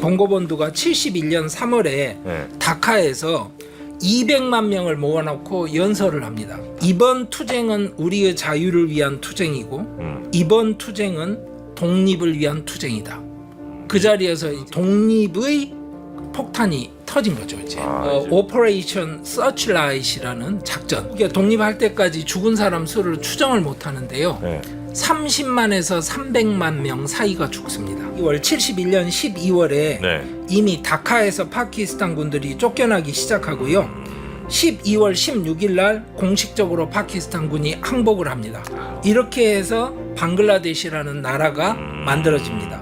봉고본두가 71년 3월에 네. 다카에서 200만 명을 모아놓고 연설을 합니다. 이번 투쟁은 우리의 자유를 위한 투쟁이고 이번 투쟁은 독립을 위한 투쟁이다. 그 자리에서 독립의 폭탄이 터진 거죠. 이제 오퍼레이션 서치라이트라는 작전. 이게 독립할 때까지 죽은 사람 수를 추정을 못 하는데요. 네. 30만에서 300만 명 사이가 죽습니다. 2월 71년 12월에 네. 이미 다카에서 파키스탄 군들이 쫓겨나기 시작하고요. 12월 16일 날 공식적으로 파키스탄 군이 항복을 합니다. 이렇게 해서 방글라데시라는 나라가 만들어집니다.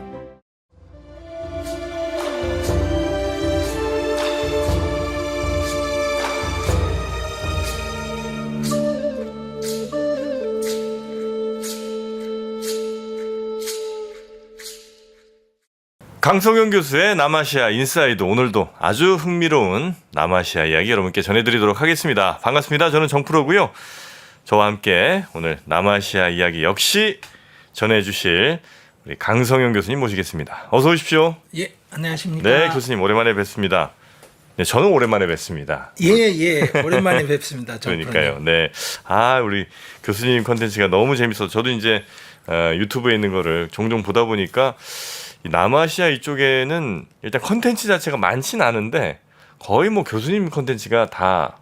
강성현 교수의 남아시아 인사이드, 오늘도 아주 흥미로운 남아시아 이야기 여러분께 전해드리도록 하겠습니다. 반갑습니다. 저는 정프로고요. 저와 함께 오늘 남아시아 이야기 역시 전해주실 우리 강성현 교수님 모시겠습니다. 어서 오십시오. 예, 안녕하십니까. 네, 교수님 오랜만에 뵙습니다. 네, 저는 오랜만에 뵙습니다. 예, 오랜만에 뵙습니다. 그러니까요. 네, 우리 교수님 컨텐츠가 너무 재밌어서 저도 이제 유튜브에 있는 거를 종종 보다 보니까 남아시아 이쪽에는 일단 컨텐츠 자체가 많진 않은데 거의 뭐 교수님 컨텐츠가 다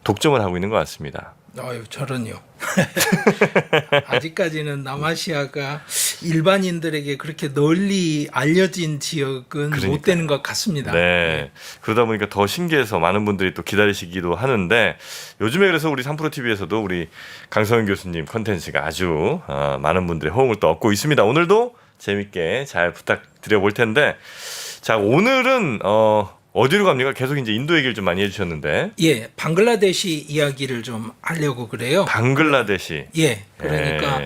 독점을 하고 있는 것 같습니다. 아유, 저런요. 아직까지는 남아시아가 일반인들에게 그렇게 널리 알려진 지역은 못 되는 것 같습니다. 네. 그러다 보니까 더 신기해서 많은 분들이 또 기다리시기도 하는데 요즘에 그래서 우리 3프로TV에서도 우리 강성현 교수님 컨텐츠가 아주 많은 분들의 호응을 또 얻고 있습니다. 오늘도 재밌게 잘 부탁드려 볼 텐데, 자, 오늘은 어디로 갑니까? 계속 이제 인도 얘기를 좀 많이 해주셨는데. 예, 방글라데시 이야기를 좀 하려고 그래요. 방글라데시. 예, 그러니까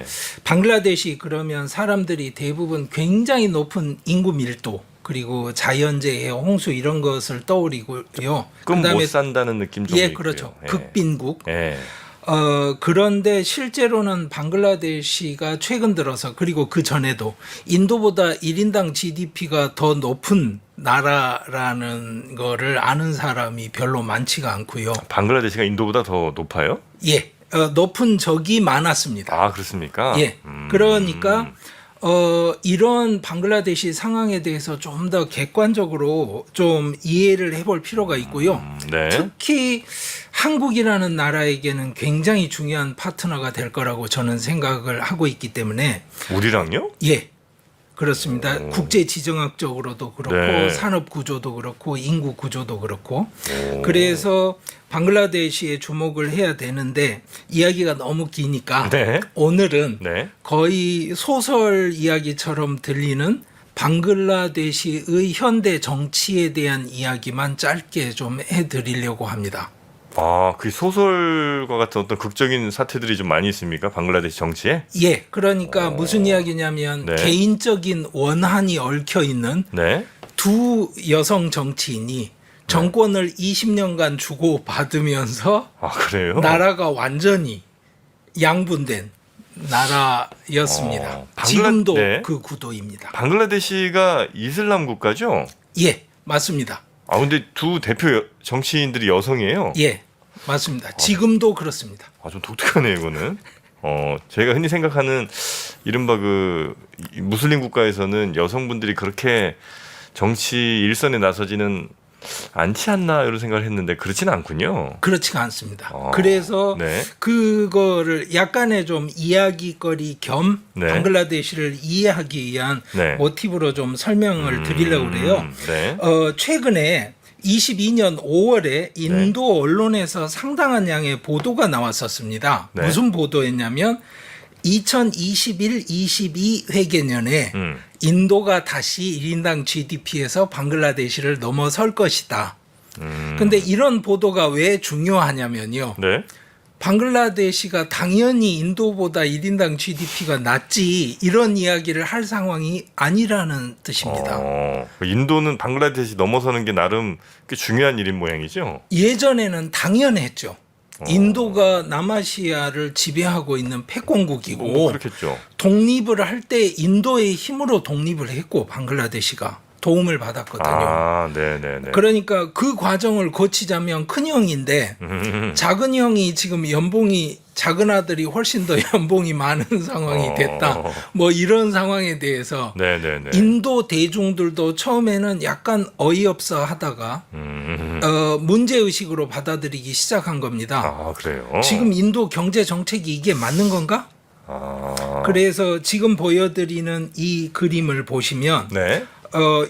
방글라데시 그러면 사람들이 대부분 굉장히 높은 인구 밀도 그리고 자연재해, 홍수 이런 것을 떠올리고요. 그럼 못 산다는 느낌 좀. 예, 그렇죠. 극빈국. 예. 그런데 실제로는 방글라데시가 최근 들어서 그리고 그 전에도 인도보다 1인당 GDP가 더 높은 나라라는 거를 아는 사람이 별로 많지가 않고요. 방글라데시가 인도보다 더 높아요? 예, 높은 적이 많았습니다. 아, 그렇습니까? 예, 그러니까 이런 방글라데시 상황에 대해서 좀 더 객관적으로 좀 이해를 해볼 필요가 있고요. 네. 특히 한국이라는 나라에게는 굉장히 중요한 파트너가 될 거라고 저는 생각을 하고 있기 때문에. 우리랑요? 예, 그렇습니다. 국제 지정학적으로도 그렇고 네. 산업 구조도 그렇고 인구 구조도 그렇고. 그래서 방글라데시에 주목을 해야 되는데 이야기가 너무 기니까 네. 오늘은 네. 거의 소설 이야기처럼 들리는 방글라데시의 현대 정치에 대한 이야기만 짧게 좀 해드리려고 합니다. 그 소설과 같은 어떤 극적인 사태들이 좀 많이 있습니까? 방글라데시 정치에? 예, 그러니까 무슨 이야기냐면 네. 개인적인 원한이 얽혀 있는 네. 두 여성 정치인이 정권을 20년간 주고 받으면서 그래요? 나라가 완전히 양분된 나라였습니다. 지금도 네. 그 구도입니다. 방글라데시가 이슬람 국가죠? 예, 맞습니다. 근데 두 대표 정치인들이 여성이에요? 예, 맞습니다. 지금도 그렇습니다. 좀 독특하네요, 이거는. 제가 흔히 생각하는 이른바 그 무슬림 국가에서는 여성분들이 그렇게 정치 일선에 나서지는 않지 않나 이런 생각을 했는데 그렇지는 않군요. 그렇지가 않습니다. 그래서 네. 그거를 약간의 좀 이야기거리 겸 네. 방글라데시를 이해하기 위한 네. 모티브로 좀 설명을 드리려고 그래요. 네. 최근에 22년 5월에 인도 언론에서 상당한 양의 보도가 나왔었습니다. 네. 무슨 보도였냐면 2021-22 회계년에 인도가 다시 1인당 GDP에서 방글라데시를 넘어설 것이다. 근데 이런 보도가 왜 중요하냐면요. 네. 방글라데시가 당연히 인도보다 1인당 GDP가 낮지 이런 이야기를 할 상황이 아니라는 뜻입니다. 인도는 방글라데시 넘어서는 게 나름 꽤 중요한 일인 모양이죠? 예전에는 당연했죠. 인도가 남아시아를 지배하고 있는 패권국이고 그렇겠죠. 독립을 할 때 인도의 힘으로 독립을 했고 방글라데시가 도움을 받았거든요. 아, 네네네. 그러니까 그 과정을 거치자면 큰 형인데 작은 형이 지금 연봉이 작은 아들이 훨씬 더 연봉이 많은 상황이 됐다. 뭐 이런 상황에 대해서 네네네. 인도 대중들도 처음에는 약간 어이없어 하다가 문제의식으로 받아들이기 시작한 겁니다. 아, 그래요? 지금 인도 경제 정책이 이게 맞는 건가? 아, 그래서 지금 보여드리는 이 그림을 보시면 네.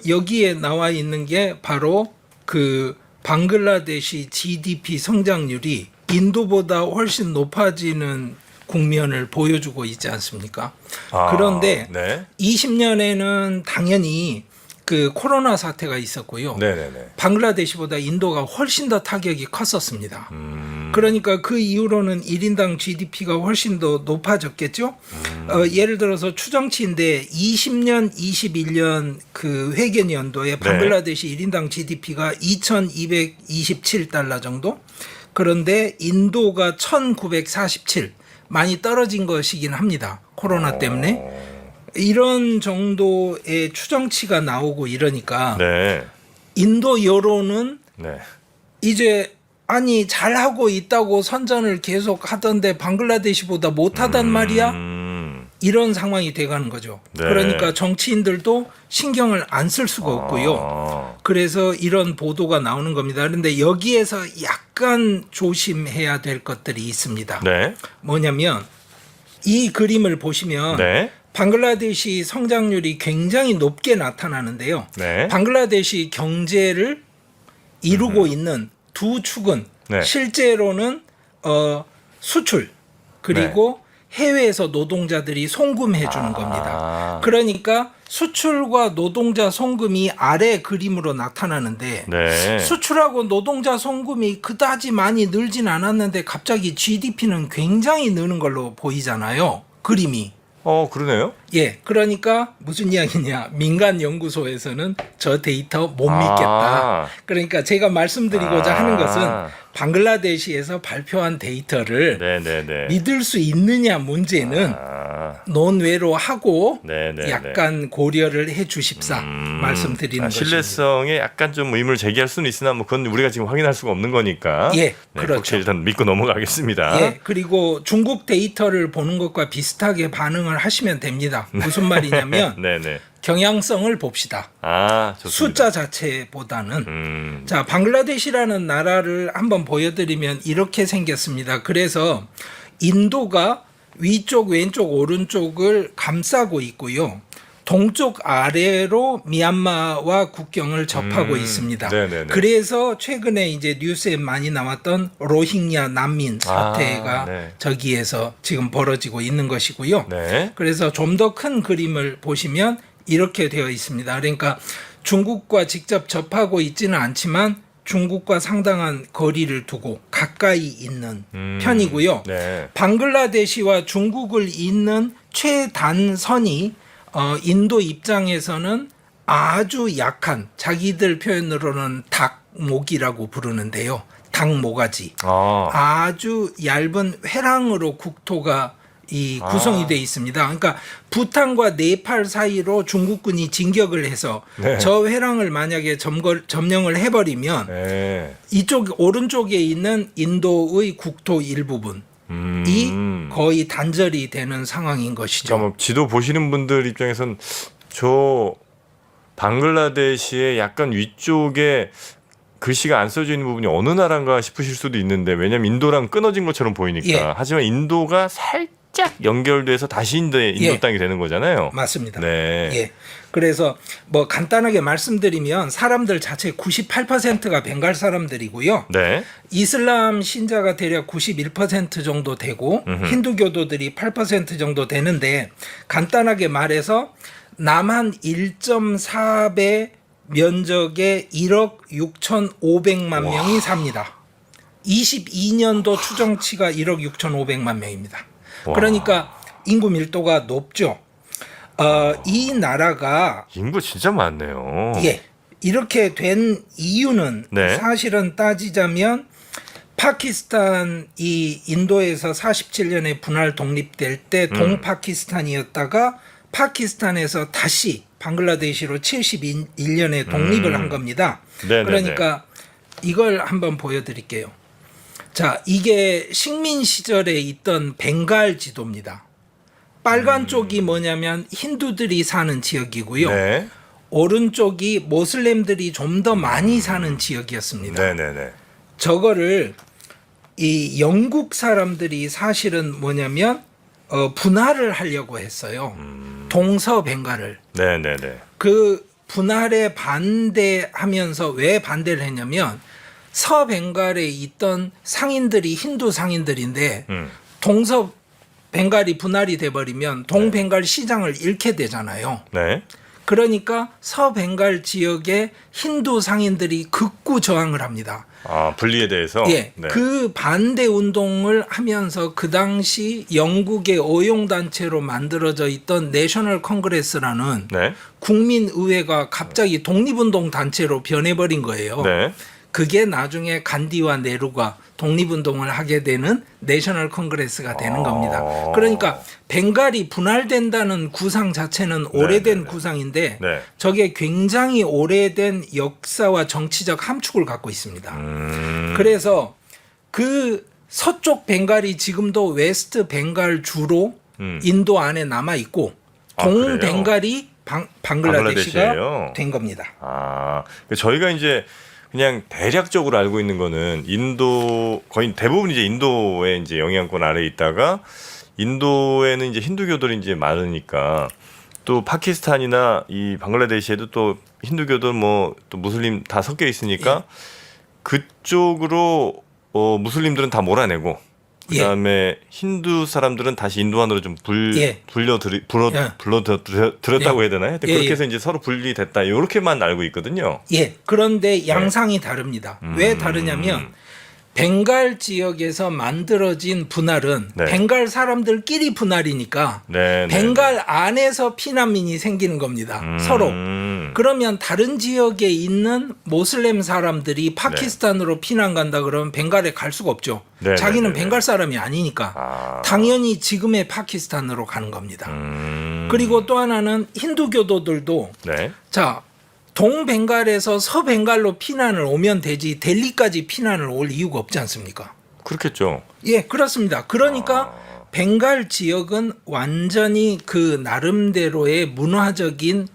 여기에 나와 있는 게 바로 그 방글라데시 GDP 성장률이 인도보다 훨씬 높아지는 국면을 보여주고 있지 않습니까? 아, 그런데 네. 20년에는 당연히 그 코로나 사태가 있었고요. 네네네. 방글라데시보다 인도가 훨씬 더 타격이 컸었습니다. 그러니까 그 이후로는 1인당 GDP가 훨씬 더 높아졌겠죠. 예를 들어서 추정치인데 20년, 21년 그 회계연도에 방글라데시 1인당 GDP가 2,227달러 정도. 그런데 인도가 1,947 많이 떨어진 것이긴 합니다. 코로나 때문에. 이런 정도의 추정치가 나오고 이러니까 네. 인도 여론은 네. 이제 아니 잘하고 있다고 선전을 계속 하던데 방글라데시보다 못하단 말이야? 이런 상황이 돼가는 거죠. 네. 그러니까 정치인들도 신경을 안 쓸 수가 없고요. 그래서 이런 보도가 나오는 겁니다. 그런데 여기에서 약간 조심해야 될 것들이 있습니다. 네. 뭐냐면 이 그림을 보시면 네. 방글라데시 성장률이 굉장히 높게 나타나는데요. 네. 방글라데시 경제를 이루고 있는 두 축은 네. 실제로는 수출 그리고 해외에서 노동자들이 송금해 주는 겁니다. 그러니까 수출과 노동자 송금이 아래 그림으로 나타나는데 네. 수출하고 노동자 송금이 그다지 많이 늘진 않았는데 갑자기 GDP는 굉장히 느는 걸로 보이잖아요. 그림이. 그러네요. 예, 그러니까 무슨 이야기냐? 민간 연구소에서는 저 데이터 못 믿겠다. 그러니까 제가 말씀드리고자 하는 것은 방글라데시에서 발표한 데이터를 네네네. 믿을 수 있느냐 문제는 논외로 하고 네네네. 약간 고려를 해 주십사 말씀드리는 것입니다. 신뢰성에 약간 좀 의문을 제기할 수는 있으나 뭐 그건 우리가 지금 확인할 수가 없는 거니까. 예, 네, 그렇죠. 그렇게 일단 믿고 넘어가겠습니다. 예, 그리고 중국 데이터를 보는 것과 비슷하게 반응을 하시면 됩니다. 무슨 말이냐면 네네. 경향성을 봅시다. 아, 좋습니다. 숫자 자체보다는 자, 방글라데시라는 나라를 한번 보여드리면 이렇게 생겼습니다. 그래서 인도가 위쪽, 왼쪽, 오른쪽을 감싸고 있고요. 동쪽 아래로 미얀마와 국경을 접하고 있습니다. 네네네. 그래서 최근에 이제 뉴스에 많이 나왔던 로힝야 난민 사태가 네. 저기에서 지금 벌어지고 있는 것이고요. 네. 그래서 좀 더 큰 그림을 보시면 이렇게 되어 있습니다. 그러니까 중국과 직접 접하고 있지는 않지만 중국과 상당한 거리를 두고 가까이 있는 편이고요. 네. 방글라데시와 중국을 잇는 최단선이 인도 입장에서는 아주 약한 자기들 표현으로는 닭목이라고 부르는데요. 닭모가지. 아주 얇은 회랑으로 국토가 구성이 되어 있습니다. 그러니까 부탄과 네팔 사이로 중국군이 진격을 해서 네. 저 회랑을 만약에 점령을 해버리면 이쪽 오른쪽에 있는 인도의 국토 일부분이 거의 단절이 되는 상황인 것이죠. 그러니까 뭐 지도 보시는 분들 입장에선 저 방글라데시의 약간 위쪽에 글씨가 안 써져 있는 부분이 어느 나라인가 싶으실 수도 있는데 왜냐면 인도랑 끊어진 것처럼 보이니까. 예. 하지만 인도가 살짝 연결돼서 다시 인도 예. 땅이 되는 거잖아요. 맞습니다. 네. 예. 그래서 뭐 간단하게 말씀드리면 사람들 자체 98%가 벵갈 사람들이고요. 네. 이슬람 신자가 대략 91% 정도 되고 힌두교도들이 8% 정도 되는데 간단하게 말해서 남한 1.4배 면적에 1억 6,500만 명이 삽니다. 22년도 추정치가 1억 6,500만 명입니다. 그러니까 인구 밀도가 높죠. 이 나라가 인구 진짜 많네요. 예, 이렇게 된 이유는 네. 사실은 따지자면 파키스탄이 인도에서 47년에 분할 독립될 때 동파키스탄이었다가 파키스탄에서 다시 방글라데시로 71년에 독립을 한 겁니다. 네네네. 그러니까 이걸 한번 보여드릴게요. 자, 이게 식민 시절에 있던 벵갈 지도입니다. 빨간 쪽이 뭐냐면 힌두들이 사는 지역이고요. 네. 오른쪽이 모슬렘들이 좀 더 많이 사는 지역이었습니다. 네네네. 저거를 이 영국 사람들이 사실은 뭐냐면 분할을 하려고 했어요. 동서 벵갈을. 네네네. 그 분할에 반대하면서 왜 반대를 했냐면 서벵갈에 있던 상인들이 힌두 상인들인데 동서 벵갈이 분할이 돼버리면 동벵갈 시장을 잃게 되잖아요. 네. 그러니까 서벵갈 지역의 힌두 상인들이 극구 저항을 합니다. 아, 분리에 대해서. 예, 네. 그 반대 운동을 하면서 그 당시 영국의 오용 단체로 만들어져 있던 내셔널 컨그레스라는 네. 국민의회가 갑자기 독립운동 단체로 변해버린 거예요. 네. 그게 나중에 간디와 네루가 독립운동을 하게 되는 내셔널 컨그레스가 되는 겁니다. 그러니까 벵갈이 분할된다는 구상 자체는 오래된 네네네. 구상인데 네. 저게 굉장히 오래된 역사와 정치적 함축을 갖고 있습니다. 그래서 그 서쪽 벵갈이 지금도 웨스트 벵갈 주로 인도 안에 남아 있고 동 그래요? 벵갈이 방글라데시가 방글라데시예요? 된 겁니다. 아, 저희가 이제 그냥 대략적으로 알고 있는 거는 인도 거의 대부분 이제 인도의 이제 영향권 아래에 있다가 인도에는 이제 힌두교들이 이제 많으니까 또 파키스탄이나 이 방글라데시에도 또 힌두교들 뭐 또 무슬림 다 섞여 있으니까 그쪽으로 무슬림들은 다 몰아내고 그다음에 힌두 사람들은 다시 인도 안으로 좀 불러들였다고 해야 되나요? 그렇게 해서 이제 서로 분리됐다. 이렇게만 알고 있거든요. 예. 그런데 양상이 다릅니다. 왜 다르냐면 벵갈 지역에서 만들어진 분할은 네. 벵갈 사람들끼리 분할이니까 네, 벵갈 안에서 피난민이 생기는 겁니다. 서로. 그러면 다른 지역에 있는 모슬렘 사람들이 파키스탄으로 피난 간다 그러면 벵갈에 갈 수가 없죠. 네, 자기는 네, 네. 벵갈 사람이 아니니까 당연히 지금의 파키스탄으로 가는 겁니다. 그리고 또 하나는 힌두교도들도 네. 자 동벵갈에서 서벵갈로 피난을 오면 되지 델리까지 피난을 올 이유가 없지 않습니까? 그렇겠죠. 예, 그렇습니다. 그러니까 벵갈 지역은 완전히 그 나름대로의 문화적인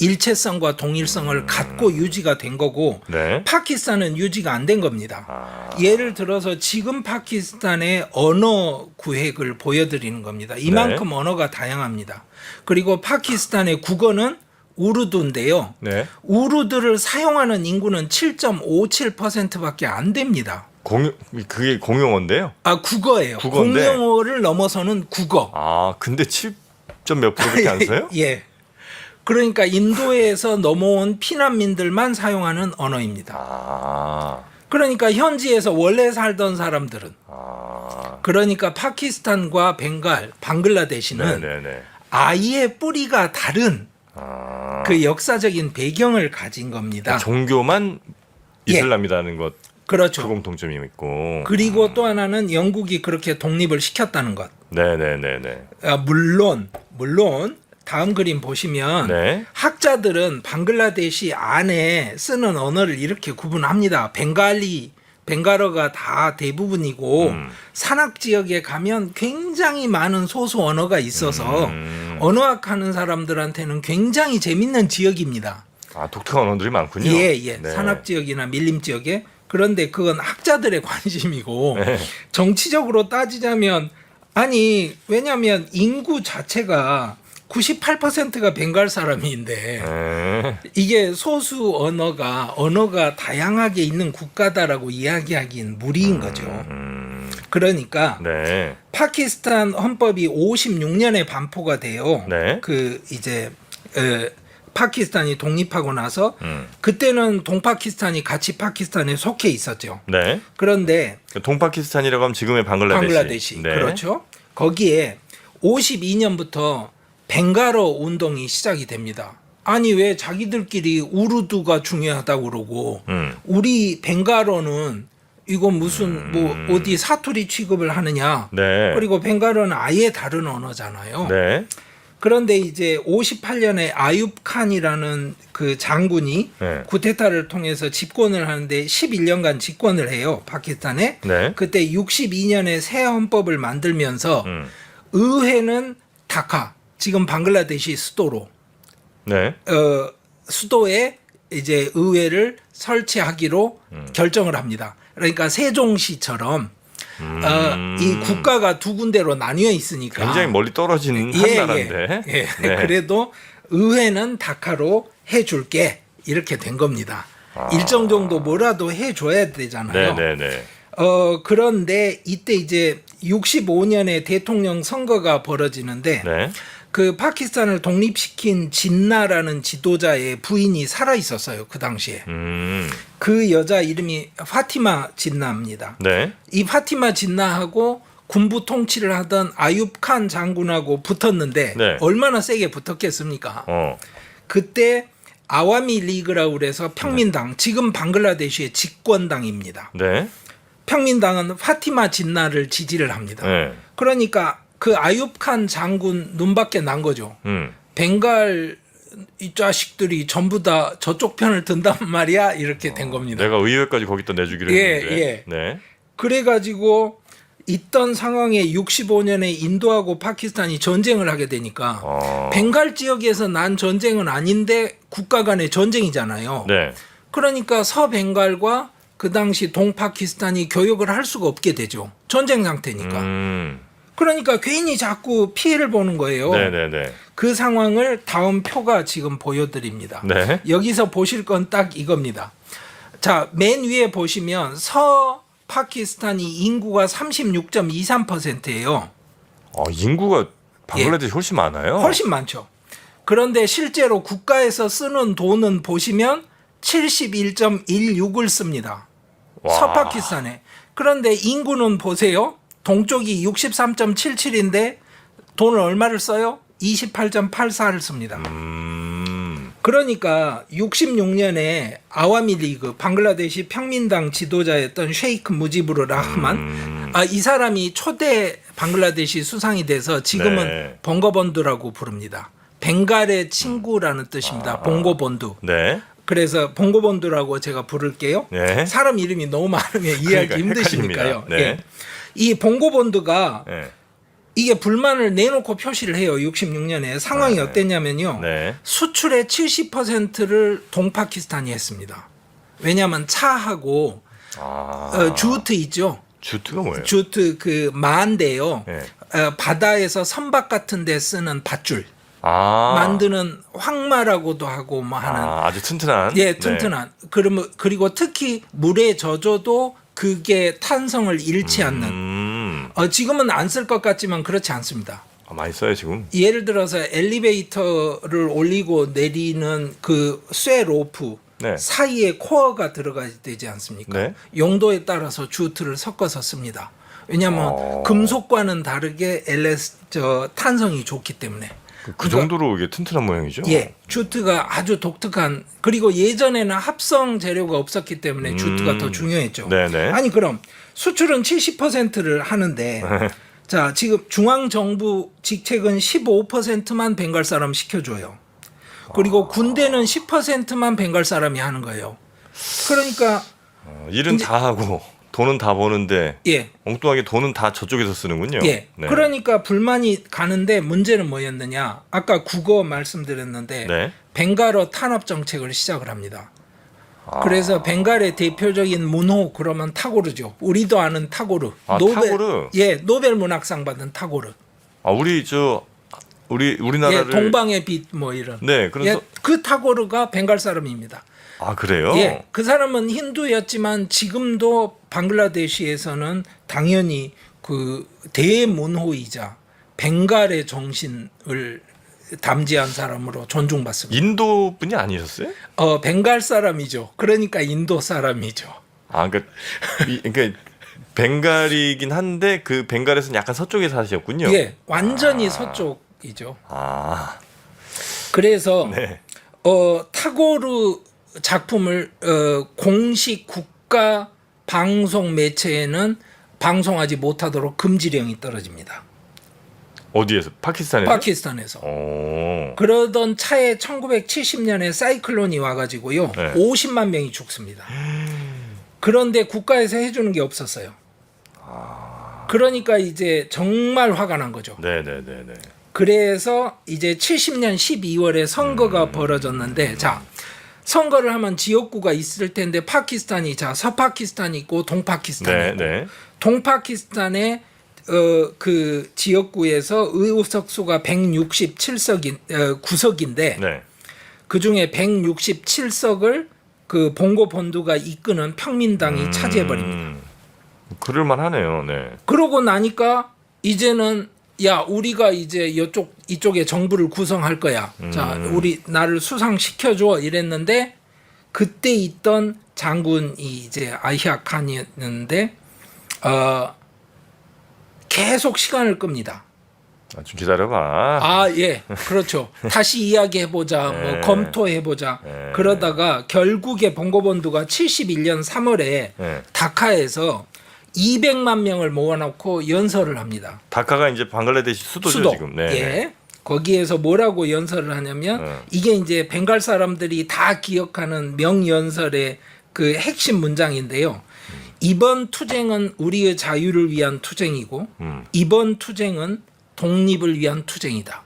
일체성과 동일성을 갖고 유지가 된 거고 네. 파키스탄은 유지가 안 된 겁니다. 예를 들어서 지금 파키스탄의 언어 구획을 보여드리는 겁니다. 이만큼 언어가 다양합니다. 그리고 파키스탄의 국어는 우르두인데요. 네. 우르두를 사용하는 인구는 7.57%밖에 안 됩니다. 그게 공용어인데요. 아, 국어예요. 국어인데. 공용어를 넘어서는 국어. 아, 근데 7몇 %밖에 안 써요? 예. 그러니까 인도에서 넘어온 피난민들만 사용하는 언어입니다. 아. 그러니까 현지에서 원래 살던 사람들은 그러니까 파키스탄과 벵갈, 방글라데시는 네네네. 아예 뿌리가 다른 그 역사적인 배경을 가진 겁니다. 종교만 이슬람이라는 것. 그렇죠. 그 공통점이 있고. 그리고 또 하나는 영국이 그렇게 독립을 시켰다는 것. 네네네네. 물론 다음 그림 보시면 네. 학자들은 방글라데시 안에 쓰는 언어를 이렇게 구분합니다. 벵갈어가 다 대부분이고 산악 지역에 가면 굉장히 많은 소수 언어가 있어서 언어학하는 사람들한테는 굉장히 재밌는 지역입니다. 아, 독특한 언어들이 많군요. 예. 네. 산악 지역이나 밀림 지역에. 그런데 그건 학자들의 관심이고 네. 정치적으로 따지자면 왜냐하면 인구 자체가 98%가 벵갈 사람인데 이게 소수 언어가 다양하게 있는 국가다라고 이야기하기는 무리인 거죠. 그러니까 네. 파키스탄 헌법이 56년에 반포가 돼요. 네. 그 이제 파키스탄이 독립하고 나서 그때는 동파키스탄이 같이 파키스탄에 속해 있었죠. 네. 그런데 동파키스탄이라고 하면 지금의 방글라데시. 네. 그렇죠. 거기에 52년부터 벵갈어 운동이 시작이 됩니다. 아니 왜 자기들끼리 우르두가 중요하다고 그러고 우리 벵갈어는 이거 무슨 뭐 어디 사투리 취급을 하느냐. 네. 그리고 벵갈어는 아예 다른 언어잖아요. 네. 그런데 이제 58년에 아윳 칸이라는 그 장군이 네. 쿠데타를 통해서 집권을 하는데 11년간 집권을 해요. 파키스탄에. 네. 그때 62년에 새 헌법을 만들면서 의회는 다카, 지금 방글라데시 수도로 네. 수도에 이제 의회를 설치하기로 결정을 합니다. 그러니까 세종시처럼 이 국가가 두 군데로 나뉘어 있으니까 굉장히 멀리 떨어진 한 나라인데. 예. 네. 그래도 의회는 다카로 해줄게 이렇게 된 겁니다. 일정 정도 뭐라도 해줘야 되잖아요. 네네네. 그런데 이때 이제 65년에 대통령 선거가 벌어지는데 네. 그 파키스탄을 독립시킨 진나라는 지도자의 부인이 살아 있었어요. 그 당시에. 그 여자 이름이 파티마 진나입니다. 네. 이 파티마 진나하고 군부 통치를 하던 아윳 칸 장군하고 붙었는데 네. 얼마나 세게 붙었겠습니까? 어. 그때 아와미 리그라고 그래서 평민당, 지금 방글라데시의 집권당입니다. 네. 평민당은 파티마 진나를 지지를 합니다. 네. 그러니까 그 아윳 칸 장군 눈밖에 난 거죠. 벵갈 이 자식들이 전부 다 저쪽 편을 든단 말이야 이렇게 된 겁니다. 내가 의회까지 거기다 내주기로 예, 했는데. 예. 네. 그래가지고 있던 상황에 65년에 인도하고 파키스탄이 전쟁을 하게 되니까 벵갈 지역에서 난 전쟁은 아닌데 국가 간의 전쟁이잖아요. 네. 그러니까 서벵갈과 그 당시 동파키스탄이 교역을 할 수가 없게 되죠. 전쟁 상태니까. 그러니까 괜히 자꾸 피해를 보는 거예요. 네네네. 그 상황을 다음 표가 지금 보여드립니다. 네. 여기서 보실 건 딱 이겁니다. 자, 맨 위에 보시면 파키스탄이 인구가 36.23%예요. 인구가 방글라데시 훨씬 많아요. 훨씬 많죠. 그런데 실제로 국가에서 쓰는 돈은 보시면 71.16을 씁니다. 와. 서파키스탄에. 그런데 인구는 보세요. 동쪽이 63.77인데 돈을 얼마를 써요? 28.84를 씁니다. 그러니까 66년에 아와미 리그 방글라데시 평민당 지도자였던 셰이크 무지부르 라흐만 이 사람이 초대 방글라데시 수상이 돼서 지금은 네. 봉고본두라고 부릅니다. 벵갈의 친구라는 뜻입니다. 봉고본두. 네. 그래서 봉고본두라고 제가 부를게요. 네. 사람 이름이 너무 많으면 이해하기 힘드시니까요. 헷갈립니다. 네. 예. 이 봉고본두가 네. 이게 불만을 내놓고 표시를 해요. 66년에 상황이 네. 어땠냐면요. 네. 수출의 70%를 동파키스탄이 했습니다. 왜냐하면 차하고 주트 있죠. 주트가 뭐예요? 주트 그 마인데요. 네. 바다에서 선박 같은 데 쓰는 밧줄 만드는 황마라고도 하고 뭐 하는 아주 튼튼한. 예, 튼튼한. 그리고 특히 물에 젖어도 그게 탄성을 잃지 않는. 지금은 안 쓸 것 같지만 그렇지 않습니다. 많이 써요 지금. 예를 들어서 엘리베이터를 올리고 내리는 그 쇠 로프 네. 사이에 코어가 들어가야 되지 않습니까? 네. 용도에 따라서 주트를 섞어서 씁니다. 왜냐하면 금속과는 다르게 탄성이 좋기 때문에. 그 정도로 이게 튼튼한 모양이죠? 예, 주트가 아주 독특한. 그리고 예전에는 합성 재료가 없었기 때문에 주트가 더 중요했죠. 네네. 아니 그럼 수출은 70%를 하는데 자 지금 중앙 정부 직책은 15%만 벵갈 사람 시켜줘요. 그리고 군대는 10%만 벵갈 사람이 하는 거예요. 그러니까 일은 다 하고 돈은 다 버는데 예. 엉뚱하게 돈은 다 저쪽에서 쓰는군요. 예. 네. 그러니까 불만이 가는데 문제는 뭐였느냐? 아까 국어 말씀드렸는데 네. 벵갈어 탄압 정책을 시작을 합니다. 그래서 벤갈의 대표적인 문호 그러면 타고르죠. 우리도 아는 타고르. 타고르. 예, 노벨 문학상 받은 타고르. 우리나라를 예, 동방의 빛 뭐 이런. 네, 그래서 예, 그 타고르가 벵갈 사람입니다. 그래요? 예, 그 사람은 힌두였지만 지금도 방글라데시에서는 당연히 그 대문호이자 벵갈의 정신을 담지한 사람으로 존중받습니다. 인도 분이 아니셨어요? 벵갈 사람이죠. 그러니까 인도 사람이죠. 그러니까 벵갈이긴 한데 그 벵갈에서는 약간 서쪽에 사셨군요. 예, 완전히 서쪽이죠. 그래서 네. 타고르 작품을 공식 국가 방송 매체에는 방송하지 못하도록 금지령이 떨어집니다. 어디에서? 파키스탄에서? 파키스탄에서. 오. 그러던 차에 1970년에 사이클론이 와가지고요. 네. 50만 명이 죽습니다. 그런데 국가에서 해주는 게 없었어요. 그러니까 이제 정말 화가 난 거죠. 네네네네. 그래서 이제 70년 12월에 선거가 벌어졌는데, 자, 선거를 하면 지역구가 있을 텐데 파키스탄이 자 서파키스탄이 있고 동파키스탄이 있고, 네. 동파키스탄의 그 지역구에서 의석수가 167석인 9석인데 네. 그 중에 167석을 그 봉고 본두가 이끄는 평민당이 차지해 버립니다. 그럴만 하네요. 네. 그러고 나니까 이제는 야 우리가 이제 이쪽에 정부를 구성할 거야. 자 우리 나를 수상시켜 줘 이랬는데 그때 있던 장군이 이제 아히아 칸이었는데 계속 시간을 끕니다. 좀 기다려봐. 아, 예. 그렇죠. 다시 이야기해보자, 네. 뭐, 검토해보자. 네. 그러다가 결국에 봉고본두가 71년 3월에 네. 다카에서 200만 명을 모아놓고 연설을 합니다. 다카가 이제 방글라데시 수도죠 지금. 네. 예. 거기에서 뭐라고 연설을 하냐면 이게 이제 벵갈 사람들이 다 기억하는 명연설의 그 핵심 문장인데요. 이번 투쟁은 우리의 자유를 위한 투쟁이고 이번 투쟁은 독립을 위한 투쟁이다.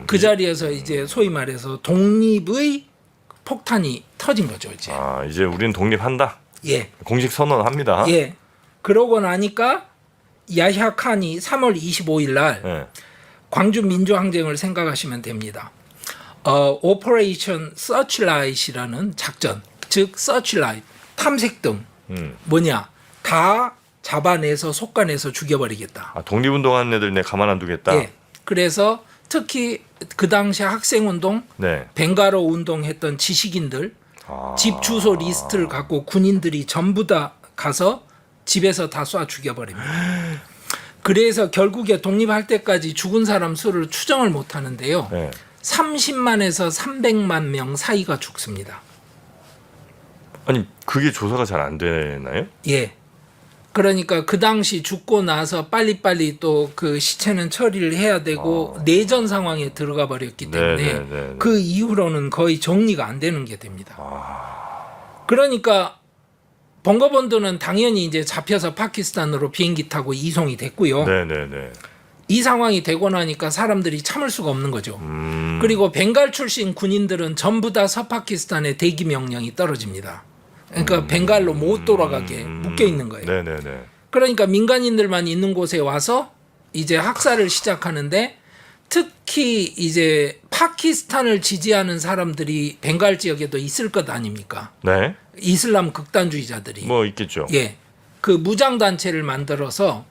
그 자리에서 이제 소위 말해서 독립의 폭탄이 터진 거죠, 이제. 아, 이제 우리는 독립한다. 예. 공식 선언합니다. 예. 그러고 나니까 야히야 칸이 3월 25일 날 네. 광주 민주항쟁을 생각하시면 됩니다. 오퍼레이션 서치라이트라는 작전, 즉 서치라이트 탐색등 뭐냐 다 잡아내서 속간해서 죽여버리겠다. 아, 독립운동하는 애들 내 가만 안 두겠다. 예. 그래서 특히 그 당시 학생운동, 네. 벵가로 운동했던 지식인들 집 주소 리스트를 갖고 군인들이 전부 다 가서 집에서 다 쏴 죽여버립니다. 그래서 결국에 독립할 때까지 죽은 사람 수를 추정을 못 하는데요. 네. 30만에서 300만 명 사이가 죽습니다. 아니 그게 조사가 잘 안 되나요? 예. 그러니까 그 당시 죽고 나서 빨리빨리 또 그 시체는 처리를 해야 되고 내전 상황에 들어가 버렸기 때문에 네네네네. 그 이후로는 거의 정리가 안 되는 게 됩니다. 그러니까 봉고본두는 당연히 이제 잡혀서 파키스탄으로 비행기 타고 이송이 됐고요. 네네네. 이 상황이 되고 나니까 사람들이 참을 수가 없는 거죠. 그리고 벵갈 출신 군인들은 전부 다 서파키스탄에 대기 명령이 떨어집니다. 그러니까 벵갈로 못 돌아가게 묶여 있는 거예요. 네네네. 그러니까 민간인들만 있는 곳에 와서 이제 학살을 시작하는데 특히 이제 파키스탄을 지지하는 사람들이 벵갈 지역에도 있을 것 아닙니까? 네. 이슬람 극단주의자들이. 뭐 있겠죠. 예. 그 무장 단체를 만들어서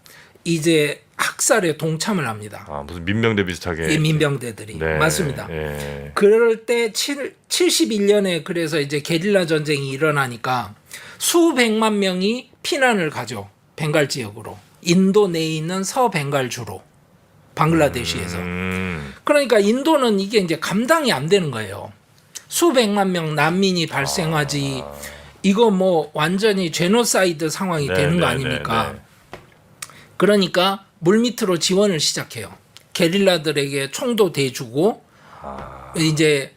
이제 학살에 동참을 합니다. 아 무슨 민병대 비슷하게. 예, 민병대들이. 네. 맞습니다. 예. 그럴 때 71년에 그래서 이제 게릴라 전쟁이 일어나니까 수백만 명이 피난을 가죠. 벵갈 지역으로. 인도 내에 있는 서벵갈주로. 방글라데시에서. 그러니까 인도는 이게 이제 감당이 안 되는 거예요. 수백만 명 난민이 발생하지. 이거 뭐 완전히 제노사이드 상황이 되는 거 아닙니까? 그러니까 물밑으로 지원을 시작해요. 게릴라들에게 총도 대주고 이제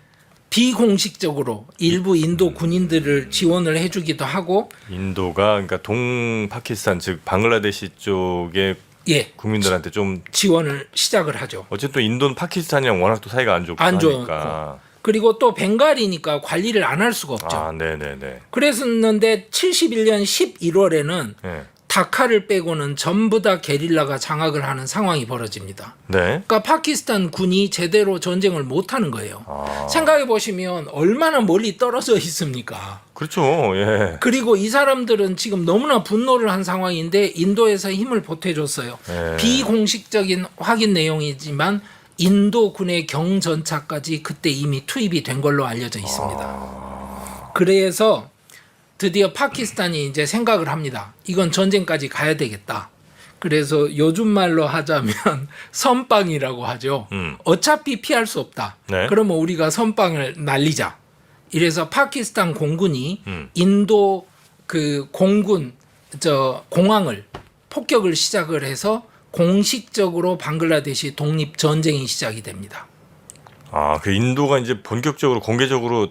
비공식적으로 일부 인도 군인들을 지원을 해주기도 하고. 인도가 그러니까 동파키스탄 즉 방글라데시 쪽의 예, 국민들한테 좀 지원을 시작을 하죠. 어쨌든 인도는 파키스탄이랑 워낙 또 사이가 안 좋고 안 하니까. 그리고 또 벵갈이니까 관리를 안 할 수가 없죠. 아, 네네네. 그랬었는데 71년 11월에는 네. 다카를 빼고는 전부 다 게릴라가 장악을 하는 상황이 벌어집니다. 네. 그러니까 파키스탄 군이 제대로 전쟁을 못 하는 거예요. 생각해 보시면 얼마나 멀리 떨어져 있습니까? 그렇죠. 예. 그리고 이 사람들은 지금 너무나 분노를 한 상황인데 인도에서 힘을 보태줬어요. 예. 비공식적인 확인 내용이지만 인도 군의 경전차까지 그때 이미 투입이 된 걸로 알려져 있습니다. 그래서 드디어 파키스탄이 이제 생각을 합니다. 이건 전쟁까지 가야 되겠다. 그래서 요즘 말로 하자면 선빵이라고 하죠. 어차피 피할 수 없다. 네. 그러면 우리가 선빵을 날리자. 이래서 파키스탄 공군이 인도 그 공군 공항을 폭격을 시작을 해서 공식적으로 방글라데시 독립 전쟁이 시작이 됩니다. 아, 그 인도가 이제 본격적으로 공개적으로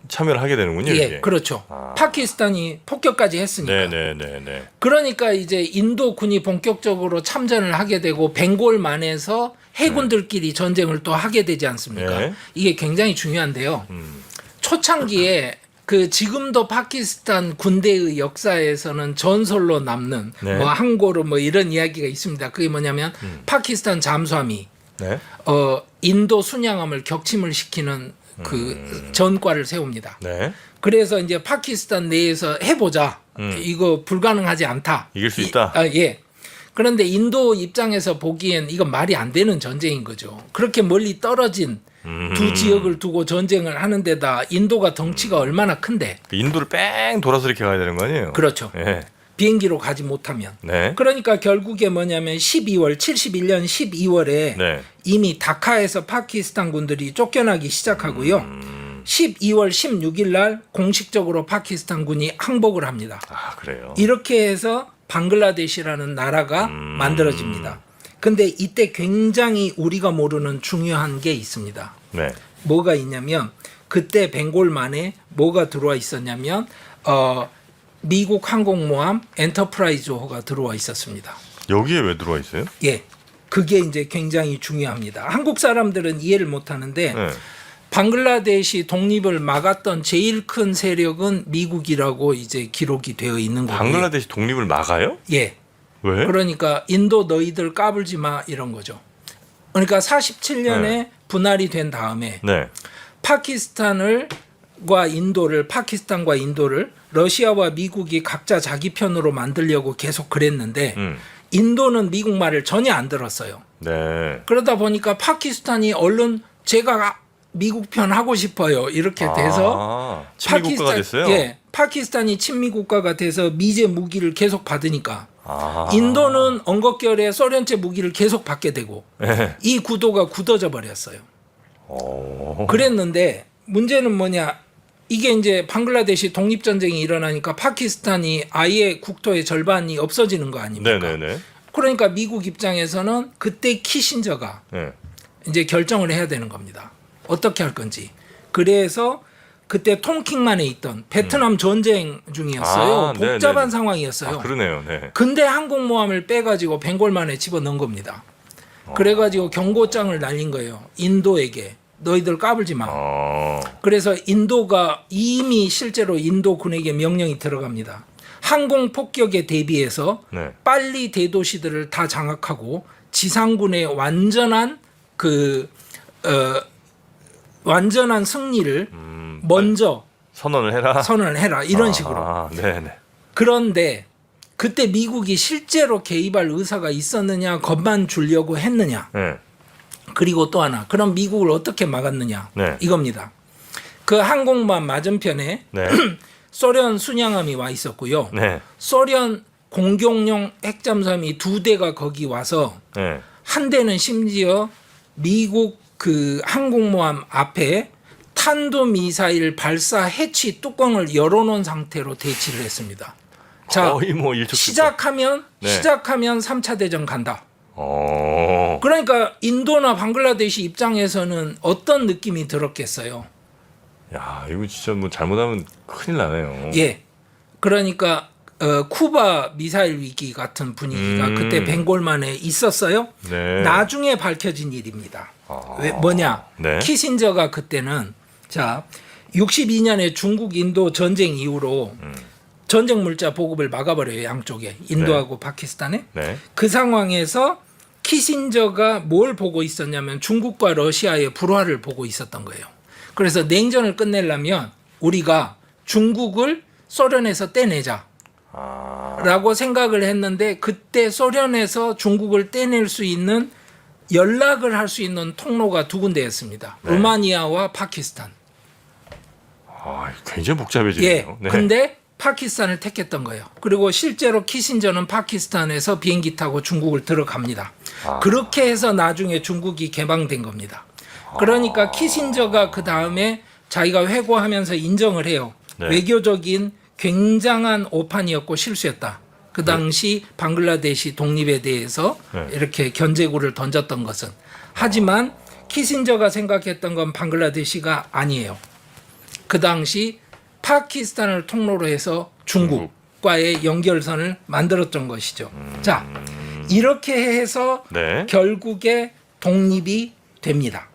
참여를 하게 되는군요. 예, 이게. 그렇죠. 파키스탄이 폭격까지 했으니까. 네네네네. 그러니까 이제 인도군이 본격적으로 참전을 하게 되고 벵골만에서 해군들끼리 전쟁을 또 하게 되지 않습니까? 네. 이게 굉장히 중요한데요. 초창기에 그 지금도 파키스탄 군대의 역사에서는 전설로 남는 네. 뭐 항고르 뭐 이런 이야기가 있습니다. 그게 뭐냐면 파키스탄 잠수함이 네. 인도 순양함을 격침을 시키는 그 전과를 세웁니다. 네. 그래서 이제 파키스탄 내에서 해보자. 이거 불가능하지 않다. 이길 수 있다. 예. 그런데 인도 입장에서 보기엔 이건 말이 안 되는 전쟁인 거죠. 그렇게 멀리 떨어진 두 지역을 두고 전쟁을 하는 데다 인도가 덩치가 얼마나 큰데. 인도를 뺑 돌아서 이렇게 가야 되는 거 아니에요? 그렇죠. 예. 비행기로 가지 못하면. 네. 그러니까 결국에 뭐냐면 71년 12월에 네. 이미 다카에서 파키스탄 군들이 쫓겨나기 시작하고요. 12월 16일 날 공식적으로 파키스탄 군이 항복을 합니다. 아, 그래요. 이렇게 해서 방글라데시라는 나라가 만들어집니다. 근데 이때 굉장히 우리가 모르는 중요한 게 있습니다. 네. 뭐가 있냐면 그때 벵골만에 뭐가 들어와 있었냐면 미국 항공모함 엔터프라이즈호가 들어와 있었습니다. 여기에 왜 들어와 있어요? 예, 그게 이제 굉장히 중요합니다. 한국 사람들은 이해를 못하는데 네. 방글라데시 독립을 막았던 제일 큰 세력은 미국이라고 이제 기록이 되어 있는 거고요. 방글라데시 독립을 막아요? 예. 왜? 그러니까 인도 너희들 까불지 마 이런 거죠. 그러니까 47년에 네. 분할이 된 다음에 네. 파키스탄과 인도를 러시아와 미국이 각자 자기 편으로 만들려고 계속 그랬는데 인도는 미국 말을 전혀 안 들었어요. 네. 그러다 보니까 파키스탄이 얼른 제가 미국 편 하고 싶어요. 이렇게 돼서 친미 국가가 됐어요. 예, 파키스탄이 친미 국가가 돼서 미제 무기를 계속 받으니까 아. 인도는 엉겁결에 소련제 무기를 계속 받게 되고 네. 이 구도가 굳어져 버렸어요. 오. 그랬는데 문제는 뭐냐? 이게 이제 방글라데시 독립 전쟁이 일어나니까 파키스탄이 아예 국토의 절반이 없어지는 거 아닙니까? 네네네. 그러니까 미국 입장에서는 그때 키신저가 네. 이제 결정을 해야 되는 겁니다. 어떻게 할 건지. 그래서 그때 tonkin만에 있던 베트남 전쟁 중이었어요. 아, 복잡한 네네네. 상황이었어요. 아, 그러네요. 네. 근데 항공모함을 빼가지고 벵골만에 집어넣은 겁니다. 그래가지고 경고장을 날린 거예요. 인도에게. 너희들 까불지 마. 그래서 인도가 이미 실제로 인도군에게 명령이 들어갑니다. 항공 폭격에 대비해서 네. 빨리 대도시들을 다 장악하고 지상군의 완전한 승리를 먼저 선언을 해라. 선언을 해라 이런 식으로. 아, 네네. 그런데 그때 미국이 실제로 개입할 의사가 있었느냐, 겁만 주려고 했느냐. 네. 그리고 또 하나, 그럼 미국을 어떻게 막았느냐 네. 이겁니다. 그 항공모함 맞은편에 네. 소련 순양함이 와 있었고요. 네. 소련 공격용 핵잠수함이 2대가 거기 와서 네. 한 대는 심지어 미국 그 항공모함 앞에 탄도미사일 발사 해치 뚜껑을 열어놓은 상태로 대치를 했습니다. 자, 거의 뭐 일촉즉발. 시작하면 네. 3차 대전 간다. 그러니까 인도나 방글라데시 입장에서는 어떤 느낌이 들었겠어요? 야, 이거 진짜 뭐 잘못하면 큰일 나네요. 예. 그러니까 쿠바 미사일 위기 같은 분위기가 그때 벵골만에 있었어요. 네. 나중에 밝혀진 일입니다. 아. 왜 뭐냐? 네. 키신저가 그때는 자 62년에 중국 인도 전쟁 이후로 전쟁 물자 보급을 막아버려요. 양쪽에 인도하고 파키스탄에. 네. 그 상황에서 키신저가 뭘 보고 있었냐면 중국과 러시아의 불화를 보고 있었던 거예요. 그래서 냉전을 끝내려면 우리가 중국을 소련에서 떼내자 라고 생각을 했는데 그때 소련에서 중국을 떼낼 수 있는 연락을 할 수 있는 통로가 두 군데였습니다. 네. 루마니아와 파키스탄. 아, 굉장히 복잡해지네요. 예. 네. 근데 파키스탄을 택했던 거예요. 그리고 실제로 키신저는 파키스탄에서 비행기 타고 중국을 들어갑니다. 그렇게 해서 나중에 중국이 개방된 겁니다. 그러니까 키신저가 그 다음에 자기가 회고하면서 인정을 해요. 네. 외교적인 굉장한 오판이었고 실수였다. 그 당시 방글라데시 독립에 대해서 네. 이렇게 견제구를 던졌던 것은. 하지만 키신저가 생각했던 건 방글라데시가 아니에요. 그 당시 파키스탄을 통로로 해서 중국과의 연결선을 만들었던 것이죠. 자, 이렇게 해서 네. 결국에 독립이 됩니다.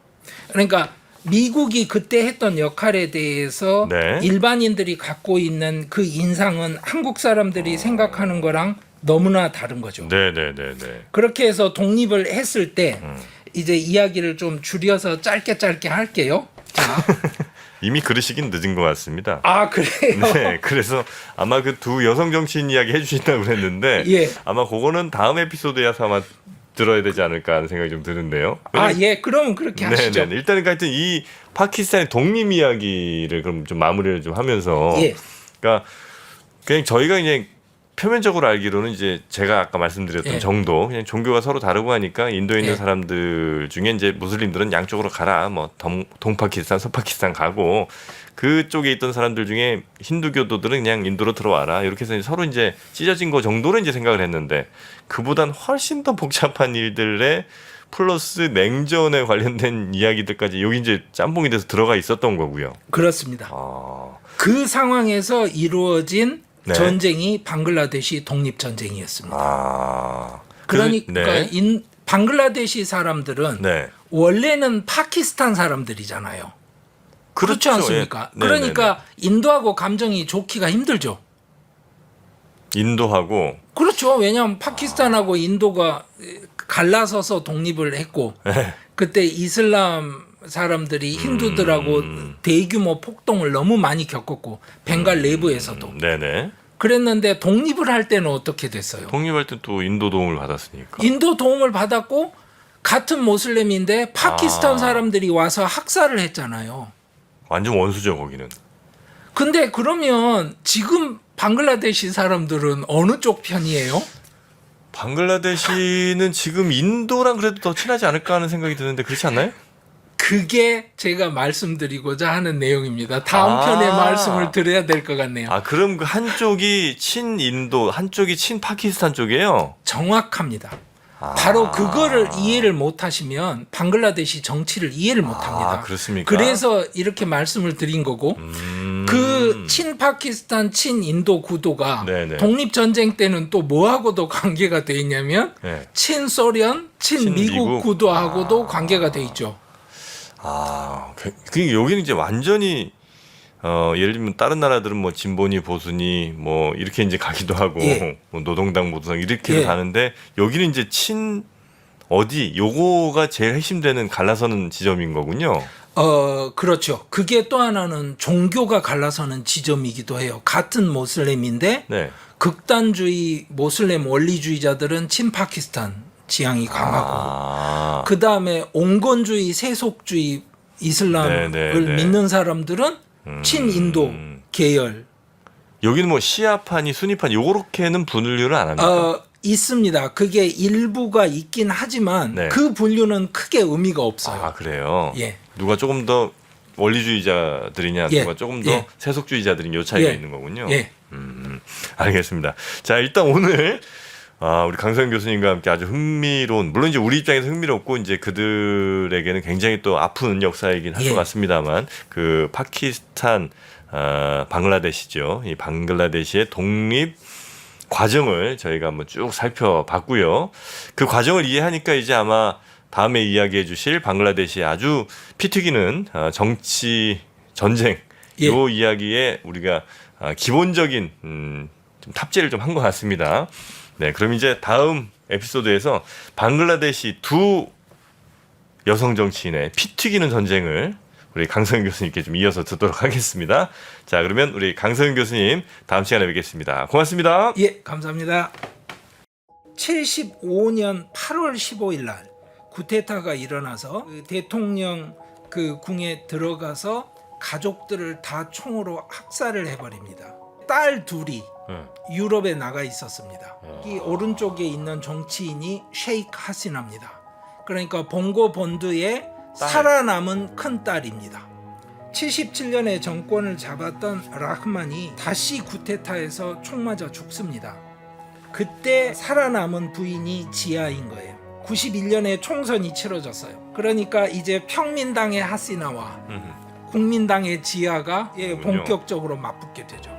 그러니까 미국이 그때 했던 역할에 대해서 네. 일반인들이 갖고 있는 그 인상은 한국 사람들이 생각하는 거랑 너무나 다른 거죠. 네네네네. 그렇게 해서 독립을 했을 때 이제 이야기를 좀 줄여서 짧게 할게요. 자, 이미 그러시긴 늦은 것 같습니다. 아 그래요? 네, 그래서 아마 그 두 여성 정치인 이야기 해주신다고 그랬는데 예. 아마 그거는 다음 에피소드에서 아마 들어야 되지 않을까 하는 생각이 좀 드는데요. 아 예, 그러면 그렇게 하시죠. 네네. 일단은 하여튼 이 파키스탄의 독립 이야기를 그럼 좀 마무리를 좀 하면서, 예. 그러니까 그냥 저희가 그냥 표면적으로 알기로는 이제 제가 아까 말씀드렸던 예. 정도, 그냥 종교가 서로 다르고 하니까 인도에 있는 예. 사람들 중에 이제 무슬림들은 양쪽으로 가라, 뭐 동파키스탄, 서파키스탄 가고, 그쪽에 있던 사람들 중에 힌두교도들은 그냥 인도로 들어와라, 이렇게 해서 서로 이제 찢어진 거 정도로 이제 생각을 했는데, 그보단 훨씬 더 복잡한 일들에 플러스 냉전에 관련된 이야기들까지 여기 이제 짬뽕이 돼서 들어가 있었던 거고요. 그렇습니다. 아, 그 상황에서 이루어진 네. 전쟁이 방글라데시 독립 전쟁이었습니다. 아, 그러니까 네. 방글라데시 사람들은 네. 원래는 파키스탄 사람들이잖아요. 그렇지 그렇죠. 않습니까? 예. 그러니까 인도하고 감정이 좋기가 힘들죠. 인도하고 그렇죠. 왜냐하면 파키스탄하고 인도가 갈라서서 독립을 했고 네. 그때 이슬람 사람들이 힌두들하고 대규모 폭동을 너무 많이 겪었고 벵갈 내부에서도 네네. 그랬는데 독립을 할 때는 어떻게 됐어요? 독립할 때 또 인도 도움을 받았으니까. 인도 도움을 받았고 같은 모슬렘인데 파키스탄 사람들이 와서 학살을 했잖아요. 완전 원수죠 거기는. 근데 그러면 지금 방글라데시 사람들은 어느 쪽 편이에요? 방글라데시는 지금 인도랑 그래도 더 친하지 않을까 하는 생각이 드는데 그렇지 않나요? 그게 제가 말씀드리고자 하는 내용입니다. 다음 편에 말씀을 드려야 될 것 같네요. 아 그럼 그 한쪽이 친인도, 한쪽이 친파키스탄 쪽이에요? 정확합니다. 바로 그거를 이해를 못하시면 방글라데시 정치를 이해를 못합니다. 그렇습니까? 그래서 이렇게 말씀을 드린 거고 그 친파키스탄 친인도 구도가 네네. 독립전쟁 때는 또 뭐하고도 관계가 돼 있냐면 네. 친소련 친미국 친미국. 구도하고도 관계가 돼 있죠. 그 여기는 이제 완전히 예를 들면 다른 나라들은 뭐 진보니 보수니 뭐 이렇게 이제 가기도 하고 예. 뭐 노동당 보수당 이렇게 예. 가는데 여기는 이제 친 어디 요거가 제일 핵심되는 갈라서는 지점인 거군요. 그렇죠. 그게 또 하나는 종교가 갈라서는 지점이기도 해요. 같은 모슬렘인데 네. 극단주의 모슬렘 원리주의자들은 친파키스탄 지향이 강하고 그 다음에 온건주의 세속주의 이슬람을 네네네. 믿는 사람들은 친인도 계열 여기는 뭐 시아파니 수니파니 요렇게는 분류를 안 합니까? 있습니다. 그게 일부가 있긴 하지만 네. 그 분류는 크게 의미가 없어요. 아 그래요. 예. 누가 조금 더 원리주의자들이냐, 예. 누가 조금 더 예. 세속주의자들인 요 차이가 예. 있는 거군요. 예. 알겠습니다. 자 일단 오늘 우리 강서영 교수님과 함께 아주 흥미로운, 물론 이제 우리 입장에서 흥미롭고 이제 그들에게는 굉장히 또 아픈 역사이긴 할 것 예. 같습니다만 그 파키스탄, 방글라데시죠. 이 방글라데시의 독립 과정을 저희가 한번 쭉 살펴봤고요. 그 과정을 이해하니까 이제 아마 다음에 이야기해 주실 방글라데시의 아주 피 튀기는 정치 전쟁 예. 요 이야기에 우리가 기본적인 좀 탑재를 좀 한 것 같습니다. 네, 그럼 이제 다음 에피소드에서 방글라데시 두 여성 정치인의 피 튀기는 전쟁을 우리 강서영 교수님께 좀 이어서 듣도록 하겠습니다. 자, 그러면 우리 강서영 교수님 다음 시간에 뵙겠습니다. 고맙습니다. 예, 감사합니다. 75년 8월 15일 날 쿠데타가 일어나서 그 대통령 그 궁에 들어가서 가족들을 다 총으로 학살을 해버립니다. 딸 둘이 유럽에 나가 있었습니다. 이 오른쪽에 있는 정치인이 셰이크 하시나입니다. 그러니까 봉고 본드의 살아남은 큰 딸입니다. 77년에 정권을 잡았던 라흐만이 다시 쿠데타에서 총 맞아 죽습니다. 그때 살아남은 부인이 지아인 거예요. 91년에 총선이 치러졌어요. 그러니까 이제 평민당의 하시나와 국민당의 지아가 본격적으로 맞붙게 되죠.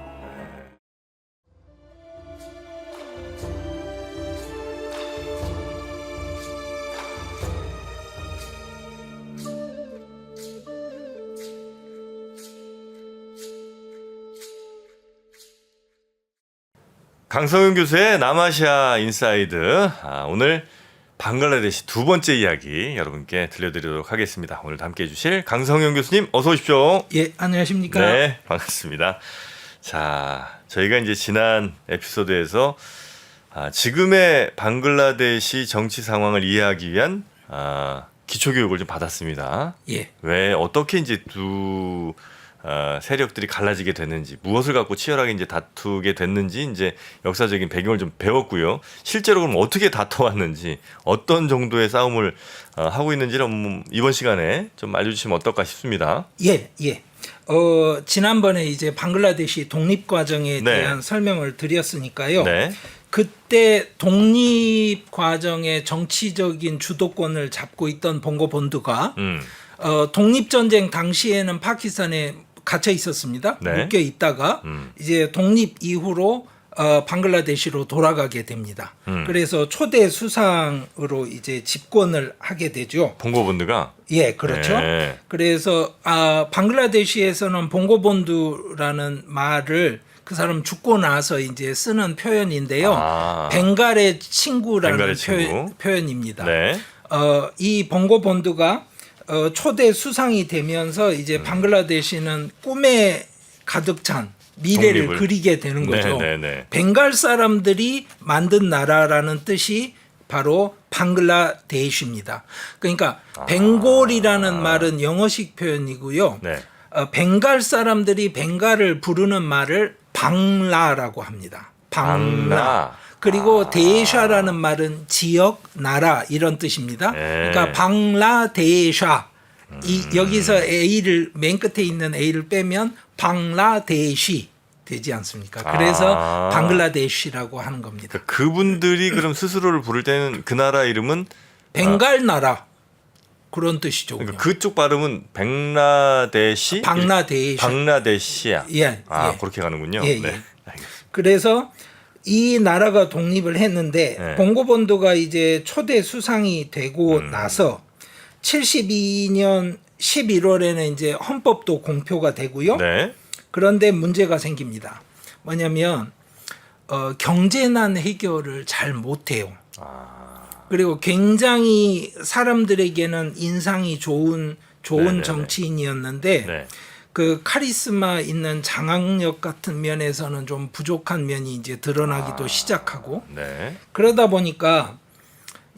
강성윤 교수의 남아시아 인사이드. 오늘 방글라데시 두 번째 이야기 여러분께 들려드리도록 하겠습니다. 오늘도 함께해 주실 강성윤 교수님 어서 오십시오. 예, 안녕하십니까? 네, 반갑습니다. 자, 저희가 이제 지난 에피소드에서 지금의 방글라데시 정치 상황을 이해하기 위한 기초교육을 좀 받았습니다. 예. 왜 어떻게 이제 두 세력들이 갈라지게 됐는지, 무엇을 갖고 치열하게 이제 다투게 됐는지 이제 역사적인 배경을 좀 배웠고요. 실제로 그럼 어떻게 다퉈왔는지, 어떤 정도의 싸움을 하고 있는지를 이번 시간에 좀 알려주시면 어떨까 싶습니다. 예. 지난번에 이제 방글라데시 독립 과정에 대한 설명을 드렸으니까요. 네. 그때 독립 과정의 정치적인 주도권을 잡고 있던 봉고본두가 독립 전쟁 당시에는 파키스탄에 갇혀 있었습니다. 네. 묶여 있다가 이제 독립 이후로 방글라데시로 돌아가게 됩니다. 그래서 초대 수상으로 이제 집권을 하게 되죠. 봉고본드가 예, 그렇죠. 네. 그래서 방글라데시에서는 봉고본두라는 말을 그 사람 죽고 나서 이제 쓰는 표현인데요. 벵갈의 친구라는 벵갈의 친구. 표현입니다. 네. 이 봉고본두가 초대 수상이 되면서 이제 방글라데시는 꿈에 가득 찬 미래를 독립을. 그리게 되는 거죠. 네. 벵갈 사람들이 만든 나라라는 뜻이 바로 방글라데시입니다. 그러니까 벵골이라는 말은 영어식 표현이고요. 네. 벵갈 사람들이 벵갈을 부르는 말을 방라라고 합니다. 방라. 그리고 데샤라는 말은 지역, 나라 이런 뜻입니다. 그러니까 방라데샤. 여기서 A를 맨 끝에 있는 A를 빼면 방라데시 되지 않습니까? 그래서 방글라데시라고 하는 겁니다. 그분들이 그럼 스스로를 부를 때는 그 나라 이름은 벵갈 나라 그런 뜻이죠. 그러니까 그쪽 발음은 벵라데시, 방라데시야. 예. 그렇게 가는군요. 예. 네. 알겠습니다. 그래서 이 나라가 독립을 했는데 봉고본두가 이제 초대 수상이 되고 나서 72년 11월에는 이제 헌법도 공표가 되고요. 네. 그런데 문제가 생깁니다. 뭐냐면 경제난 해결을 잘 못해요. 그리고 굉장히 사람들에게는 인상이 좋은 정치인이었는데 그 카리스마 있는 장악력 같은 면에서는 좀 부족한 면이 이제 드러나기도 시작하고 그러다 보니까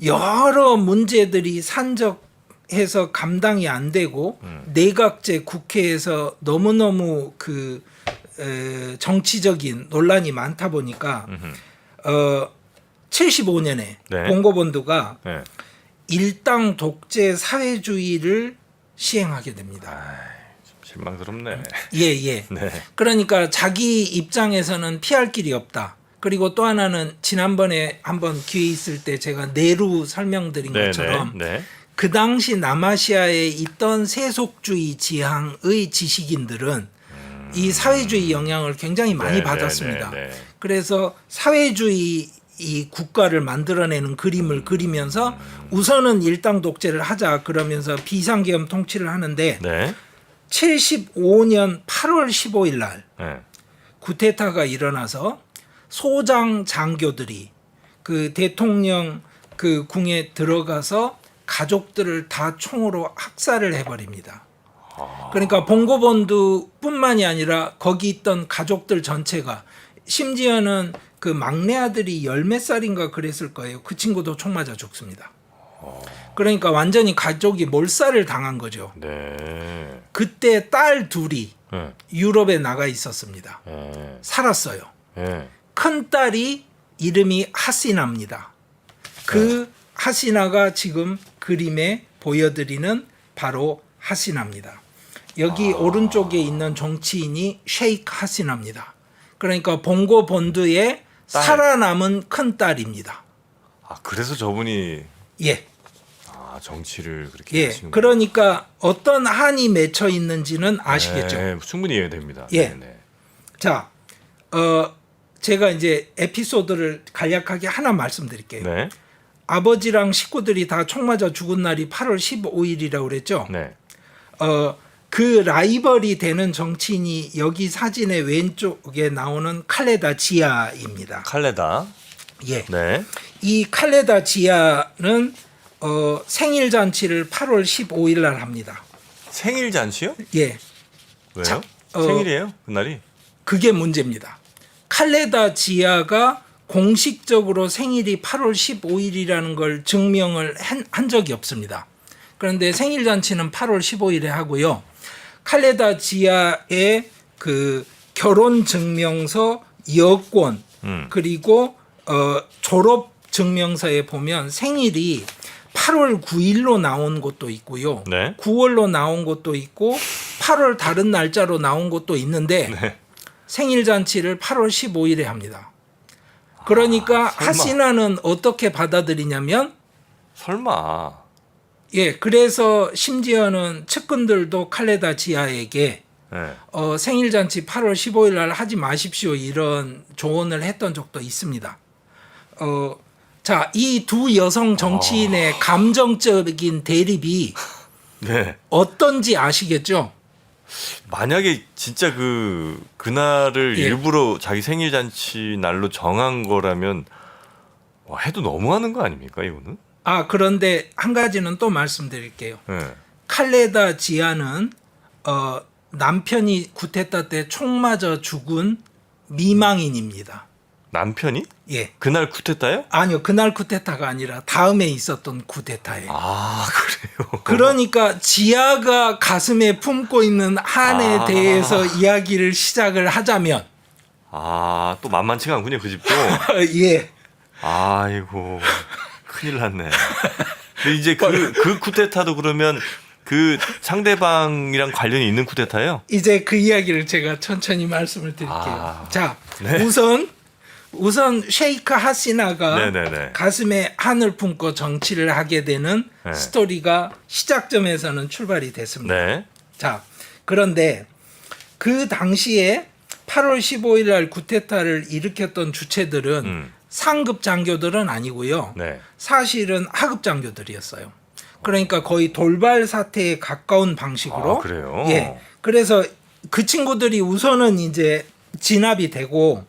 여러 문제들이 산적해서 감당이 안 되고 내각제 국회에서 너무너무 그 정치적인 논란이 많다 보니까 75년에 봉고본두가 일당 독재 사회주의를 시행하게 됩니다. 실망스럽네. 예. 그러니까 자기 입장에서는 피할 길이 없다. 그리고 또 하나는 지난번에 한번 기회 있을 때 제가 내루 설명드린 것처럼 그 당시 남아시아에 있던 세속주의 지향의 지식인들은 이 사회주의 영향을 굉장히 많이 받았습니다. 그래서 사회주의 이 국가를 만들어내는 그림을 그리면서 우선은 일당 독재를 하자 그러면서 비상계엄 통치를 하는데 75년 8월 15일 날 쿠데타가 일어나서 소장 장교들이 그 대통령 그 궁에 들어가서 가족들을 다 총으로 학살을 해버립니다. 그러니까 봉고본두뿐만이 아니라 거기 있던 가족들 전체가 심지어는 그 막내 아들이 열 몇 살인가 그랬을 거예요. 그 친구도 총 맞아 죽습니다. 그러니까 완전히 가족이 몰살을 당한 거죠. 그때 딸 둘이 유럽에 나가 있었습니다. 살았어요. 큰 딸이 이름이 하시나입니다. 그 하시나가 지금 그림에 보여드리는 바로 하시나입니다. 여기 오른쪽에 있는 정치인이 셰이크 하시나입니다. 그러니까 봉고본두의 살아남은 큰 딸입니다. 아 그래서 저분이 예. 정치를 그렇게 예. 하시는구나. 그러니까 어떤 한이 맺혀 있는지는 아시겠죠. 네, 충분히 이해됩니다. 예. 네네. 자, 제가 이제 에피소드를 간략하게 하나 말씀드릴게요. 네. 아버지랑 식구들이 다 총 맞아 죽은 날이 8월 15일이라고 그랬죠. 네. 그 라이벌이 되는 정치인이 여기 사진의 왼쪽에 나오는 칼레다 지아입니다. 칼레다. 예. 네. 이 칼레다 지아는 생일 잔치를 8월 15일 날 합니다. 생일 잔치요? 예. 왜요? 자, 생일이에요? 그날이? 그게 문제입니다. 칼레다 지아가 공식적으로 생일이 8월 15일이라는 걸 증명을 한 적이 없습니다. 그런데 생일 잔치는 8월 15일에 하고요. 칼레다 지아의 그 결혼 증명서, 여권 그리고 졸업 증명서에 보면 생일이 8월 9일로 나온 것도 있고요. 네. 9월로 나온 것도 있고 8월 다른 날짜로 나온 것도 있는데 네. 생일 잔치를 8월 15일에 합니다. 그러니까 설마. 하시나는 어떻게 받아들이냐면 설마. 예, 그래서 심지어는 측근들도 칼레다 지아에게 네. 생일 잔치 8월 15일 날 하지 마십시오 이런 조언을 했던 적도 있습니다. 자, 이 두 여성 정치인의 감정적인 대립이 네. 어떤지 아시겠죠? 만약에 진짜 그날을 예. 일부러 자기 생일 잔치 날로 정한 거라면 해도 너무하는 거 아닙니까 이거는? 그런데 한 가지는 또 말씀드릴게요. 네. 칼레다 지아는 남편이 쿠데타 때 총 맞아 죽은 미망인입니다. 남편이? 예. 그날 쿠데타요? 아니요. 그날 쿠데타가 아니라 다음에 있었던 쿠데타예요. 아 그래요. 그러니까 지아가 가슴에 품고 있는 한에 대해서 이야기를 시작을 하자면 또 만만치가 않군요 그 집도. 예. 아이고 큰일 났네. 근데 이제 그 쿠데타도 그러면 그 상대방이랑 관련이 있는 쿠데타예요? 이제 그 이야기를 제가 천천히 말씀을 드릴게요. 자, 네. 우선 셰이크 하시나가 네네네. 가슴에 한을 품고 정치를 하게 되는 네. 스토리가 시작점에서는 출발이 됐습니다. 네. 자, 그런데 그 당시에 8월 15일 날 쿠데타를 일으켰던 주체들은 상급 장교들은 아니고요. 네. 사실은 하급 장교들이었어요. 그러니까 거의 돌발 사태에 가까운 방식으로. 그래요? 예. 그래서 그 친구들이 우선은 이제 진압이 되고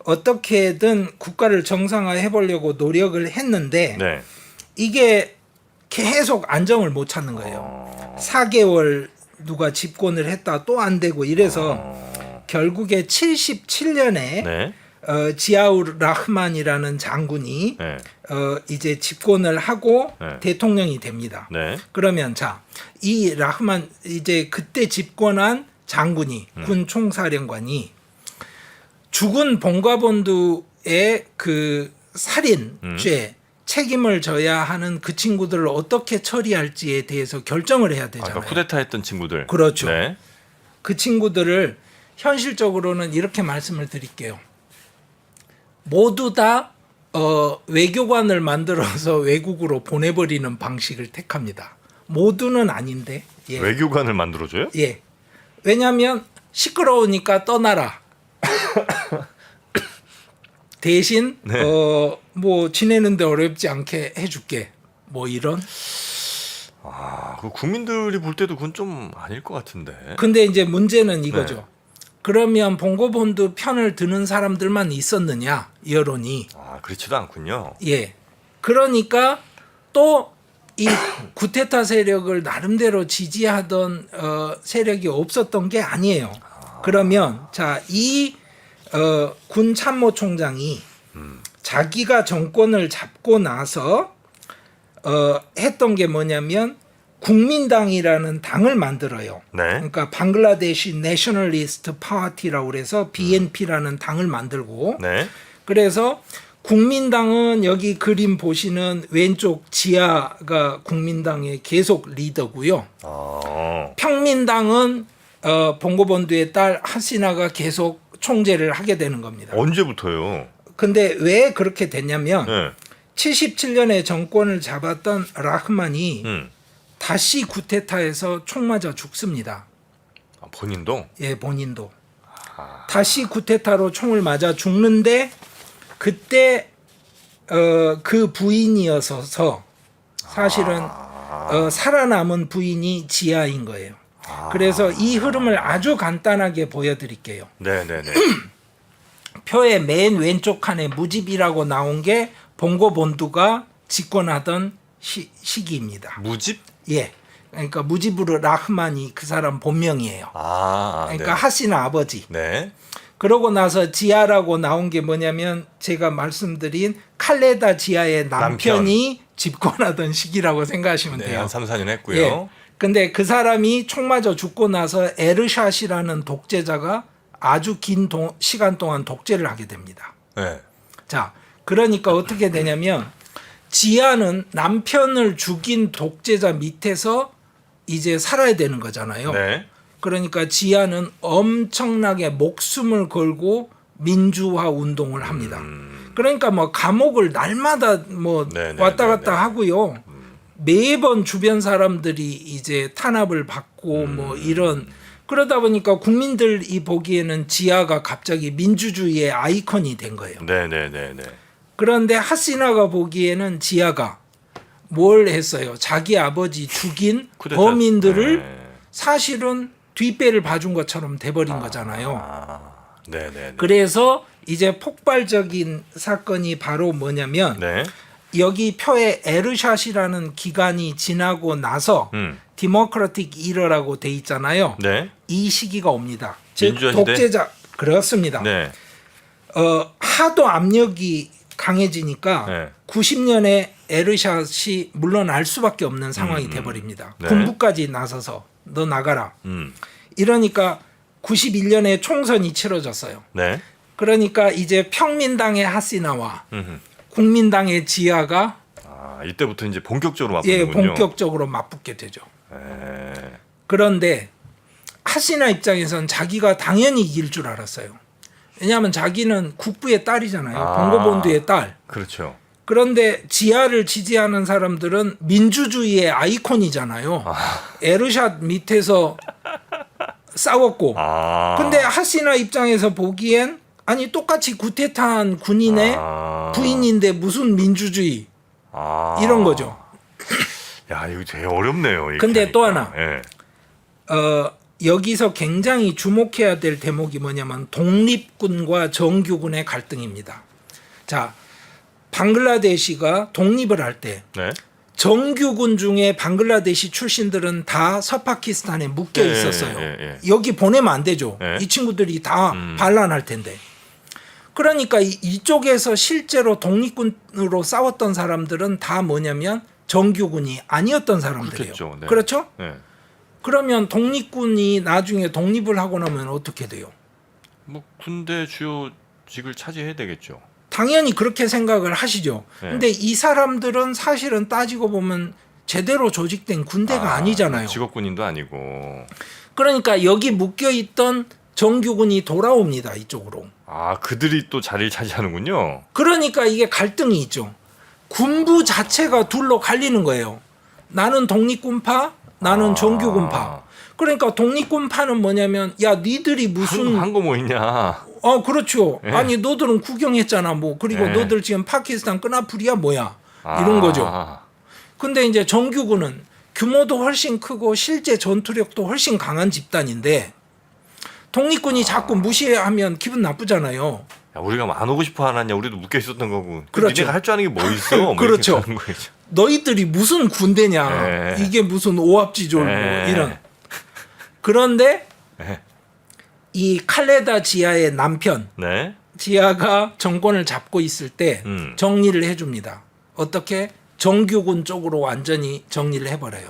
어떻게든 국가를 정상화해 보려고 노력을 했는데 네. 이게 계속 안정을 못 찾는 거예요. 4개월 누가 집권을 했다 또 안 되고 이래서 결국에 77년에 네. 지아우르 라흐만이라는 장군이 네. 이제 집권을 하고 네. 대통령이 됩니다. 네. 그러면 자, 이 라흐만 이제 그때 집권한 장군이 군 총사령관이 죽은 봉과본두의 그 살인죄 책임을 져야 하는 그 친구들을 어떻게 처리할지에 대해서 결정을 해야 되잖아요. 아까 쿠데타 했던 친구들. 그렇죠. 네. 그 친구들을 현실적으로는 이렇게 말씀을 드릴게요. 모두 다 외교관을 만들어서 외국으로 보내버리는 방식을 택합니다. 모두는 아닌데. 예. 외교관을 만들어줘요? 예. 왜냐하면 시끄러우니까 떠나라. 대신 네. 뭐 지내는데 어렵지 않게 해줄게. 뭐 이런. 그 국민들이 볼 때도 그건 좀 아닐 것 같은데. 근데 이제 문제는 이거죠. 네. 그러면 봉고본두 편을 드는 사람들만 있었느냐 여론이. 그렇지도 않군요. 예. 그러니까 또 이 쿠데타 세력을 나름대로 지지하던 세력이 없었던 게 아니에요. 그러면 자, 이 군 참모총장이 자기가 정권을 잡고 나서 했던 게 뭐냐면 국민당이라는 당을 만들어요. 네. 그러니까 방글라데시 내셔널리스트 파티라고 그래서 BNP라는 당을 만들고 네. 그래서 국민당은 여기 그림 보시는 왼쪽 지아가 국민당의 계속 리더고요. 평민당은 봉고본두의 딸 하시나가 계속 총재를 하게 되는 겁니다. 언제부터요? 근데 왜 그렇게 됐냐면 네. 77년에 정권을 잡았던 라흐만이 음. 다시 쿠데타에서 총 맞아 죽습니다. 아, 본인도? 예, 본인도. 다시 쿠데타로 총을 맞아 죽는데 그때 그 부인이어서 사실은 살아남은 부인이 지아인 거예요. 그래서 이 흐름을 아주 간단하게 보여드릴게요. 네네네. 표의 맨 왼쪽 칸에 무집이라고 나온 게 봉고 본두가 집권하던 시기입니다. 무집? 예. 그러니까 무지부르 라흐만이 그 사람 본명이에요. 그러니까 하시나 아버지. 네. 그러고 나서 지아라고 나온 게 뭐냐면 제가 말씀드린 칼레다 지아의 남편이 집권하던 시기라고 생각하시면 네, 돼요. 한 3, 4년 했고요. 예. 근데 그 사람이 총 맞아 죽고 나서 에르샷이라는 독재자가 아주 긴 시간 동안 독재를 하게 됩니다. 네. 자, 그러니까 어떻게 되냐면 지아는 남편을 죽인 독재자 밑에서 이제 살아야 되는 거잖아요. 네. 그러니까 지아는 엄청나게 목숨을 걸고 민주화 운동을 합니다. 그러니까 뭐 감옥을 날마다 뭐 네네네네. 왔다 갔다 하고요. 매번 주변 사람들이 이제 탄압을 받고 뭐 이런 그러다 보니까 국민들이 보기에는 지아가 갑자기 민주주의의 아이콘이 된 거예요. 네네네네. 그런데 하시나가 보기에는 지아가 뭘 했어요? 자기 아버지 죽인 쿠데타. 범인들을 네. 사실은 뒷배를 봐준 것처럼 돼버린 거잖아요. 네네네. 그래서 이제 폭발적인 사건이 바로 뭐냐면 네. 여기 표에 에르샷이라는 기간이 지나고 나서 디모크라틱 이러라고 돼 있잖아요. 네. 이 시기가 옵니다. 즉 민주화 시대? 독재자 그렇습니다. 네. 하도 압력이 강해지니까 네. 90년에 에르샷이 물러날 수밖에 없는 상황이 돼버립니다. 네. 군부까지 나서서 너 나가라. 음. 이러니까 91년에 총선이 치러졌어요. 네. 그러니까 이제 평민당의 하시나와 음흠. 국민당의 지아가 이때부터 이제 본격적으로 예, 맞붙는군요. 본격적으로 맞붙게 되죠. 네. 그런데 하시나 입장에선 자기가 당연히 이길 줄 알았어요. 왜냐하면 자기는 국부의 딸이잖아요. 봉고본두의 딸. 그렇죠. 그런데 지아를 지지하는 사람들은 민주주의의 아이콘이잖아요. 에르샷 밑에서 싸웠고. 근데 하시나 입장에서 보기엔 아니 똑같이 구테타한 군인의 부인인데 무슨 민주주의 이런 거죠. 야, 이거 되게 어렵네요. 이렇게 근데 또 하니까. 하나. 예. 여기서 굉장히 주목해야 될 대목이 뭐냐면 독립군과 정규군의 갈등입니다. 자, 방글라데시가 독립을 할 때 네. 정규군 중에 방글라데시 출신들은 다 서파키스탄에 묶여 예, 있었어요. 예. 여기 보내면 안 되죠. 예. 이 친구들이 다 반란할 텐데. 그러니까 이쪽에서 실제로 독립군으로 싸웠던 사람들은 다 뭐냐면 정규군이 아니었던 사람들이에요. 그렇겠죠. 네. 그렇죠? 네. 그러면 독립군이 나중에 독립을 하고 나면 어떻게 돼요? 뭐 군대 주요직을 차지해야 되겠죠. 당연히 그렇게 생각을 하시죠. 네. 근데 이 사람들은 사실은 따지고 보면 제대로 조직된 군대가 아니잖아요. 직업군인도 아니고. 그러니까 여기 묶여 있던 정규군이 돌아옵니다. 이쪽으로. 그들이 또 자리를 차지하는군요. 그러니까 이게 갈등이 있죠. 군부 자체가 둘로 갈리는 거예요. 나는 독립군파, 나는 정규군파. 그러니까 독립군파는 뭐냐면 야 니들이 무슨 한 거 뭐 있냐. 그렇죠. 예. 아니 너들은 구경했잖아. 뭐 그리고 예. 너들 지금 파키스탄 끄나풀이야 뭐야. 이런 거죠. 근데 이제 정규군은 규모도 훨씬 크고 실제 전투력도 훨씬 강한 집단인데 독립군이 자꾸 무시하면 기분 나쁘잖아요. 야, 우리가 안 오고 싶어 하느냐. 우리도 묶여 있었던 거고. 그렇죠. 니네가 할 줄 아는 게 뭐 있어. 뭐 그렇죠. 이렇게 하는 거겠죠. 너희들이 무슨 군대냐. 예. 이게 무슨 오합지졸 예. 이런. 그런데 예. 이 칼레다 지아의 남편 네. 지아가 정권을 잡고 있을 때 정리를 해줍니다. 어떻게? 정규군 쪽으로 완전히 정리를 해버려요.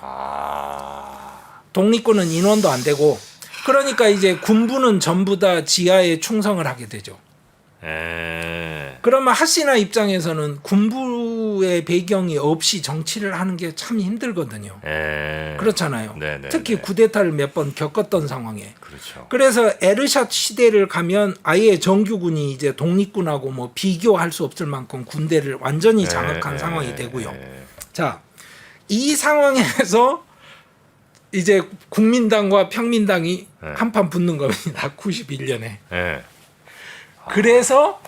독립군은 인원도 안 되고 그러니까 이제 군부는 전부 다 지하에 충성을 하게 되죠. 그러면 하시나 입장에서는 군부의 배경이 없이 정치를 하는 게 참 힘들거든요. 그렇잖아요. 네네, 특히 네. 쿠데타를 몇 번 겪었던 상황에. 그렇죠. 그래서 에르샷 시대를 가면 아예 정규군이 이제 독립군하고 뭐 비교할 수 없을 만큼 군대를 완전히 장악한 상황이 되고요. 자, 이 상황에서 이제 국민당과 평민당이 한판 붙는 겁니다. 91년에. 그래서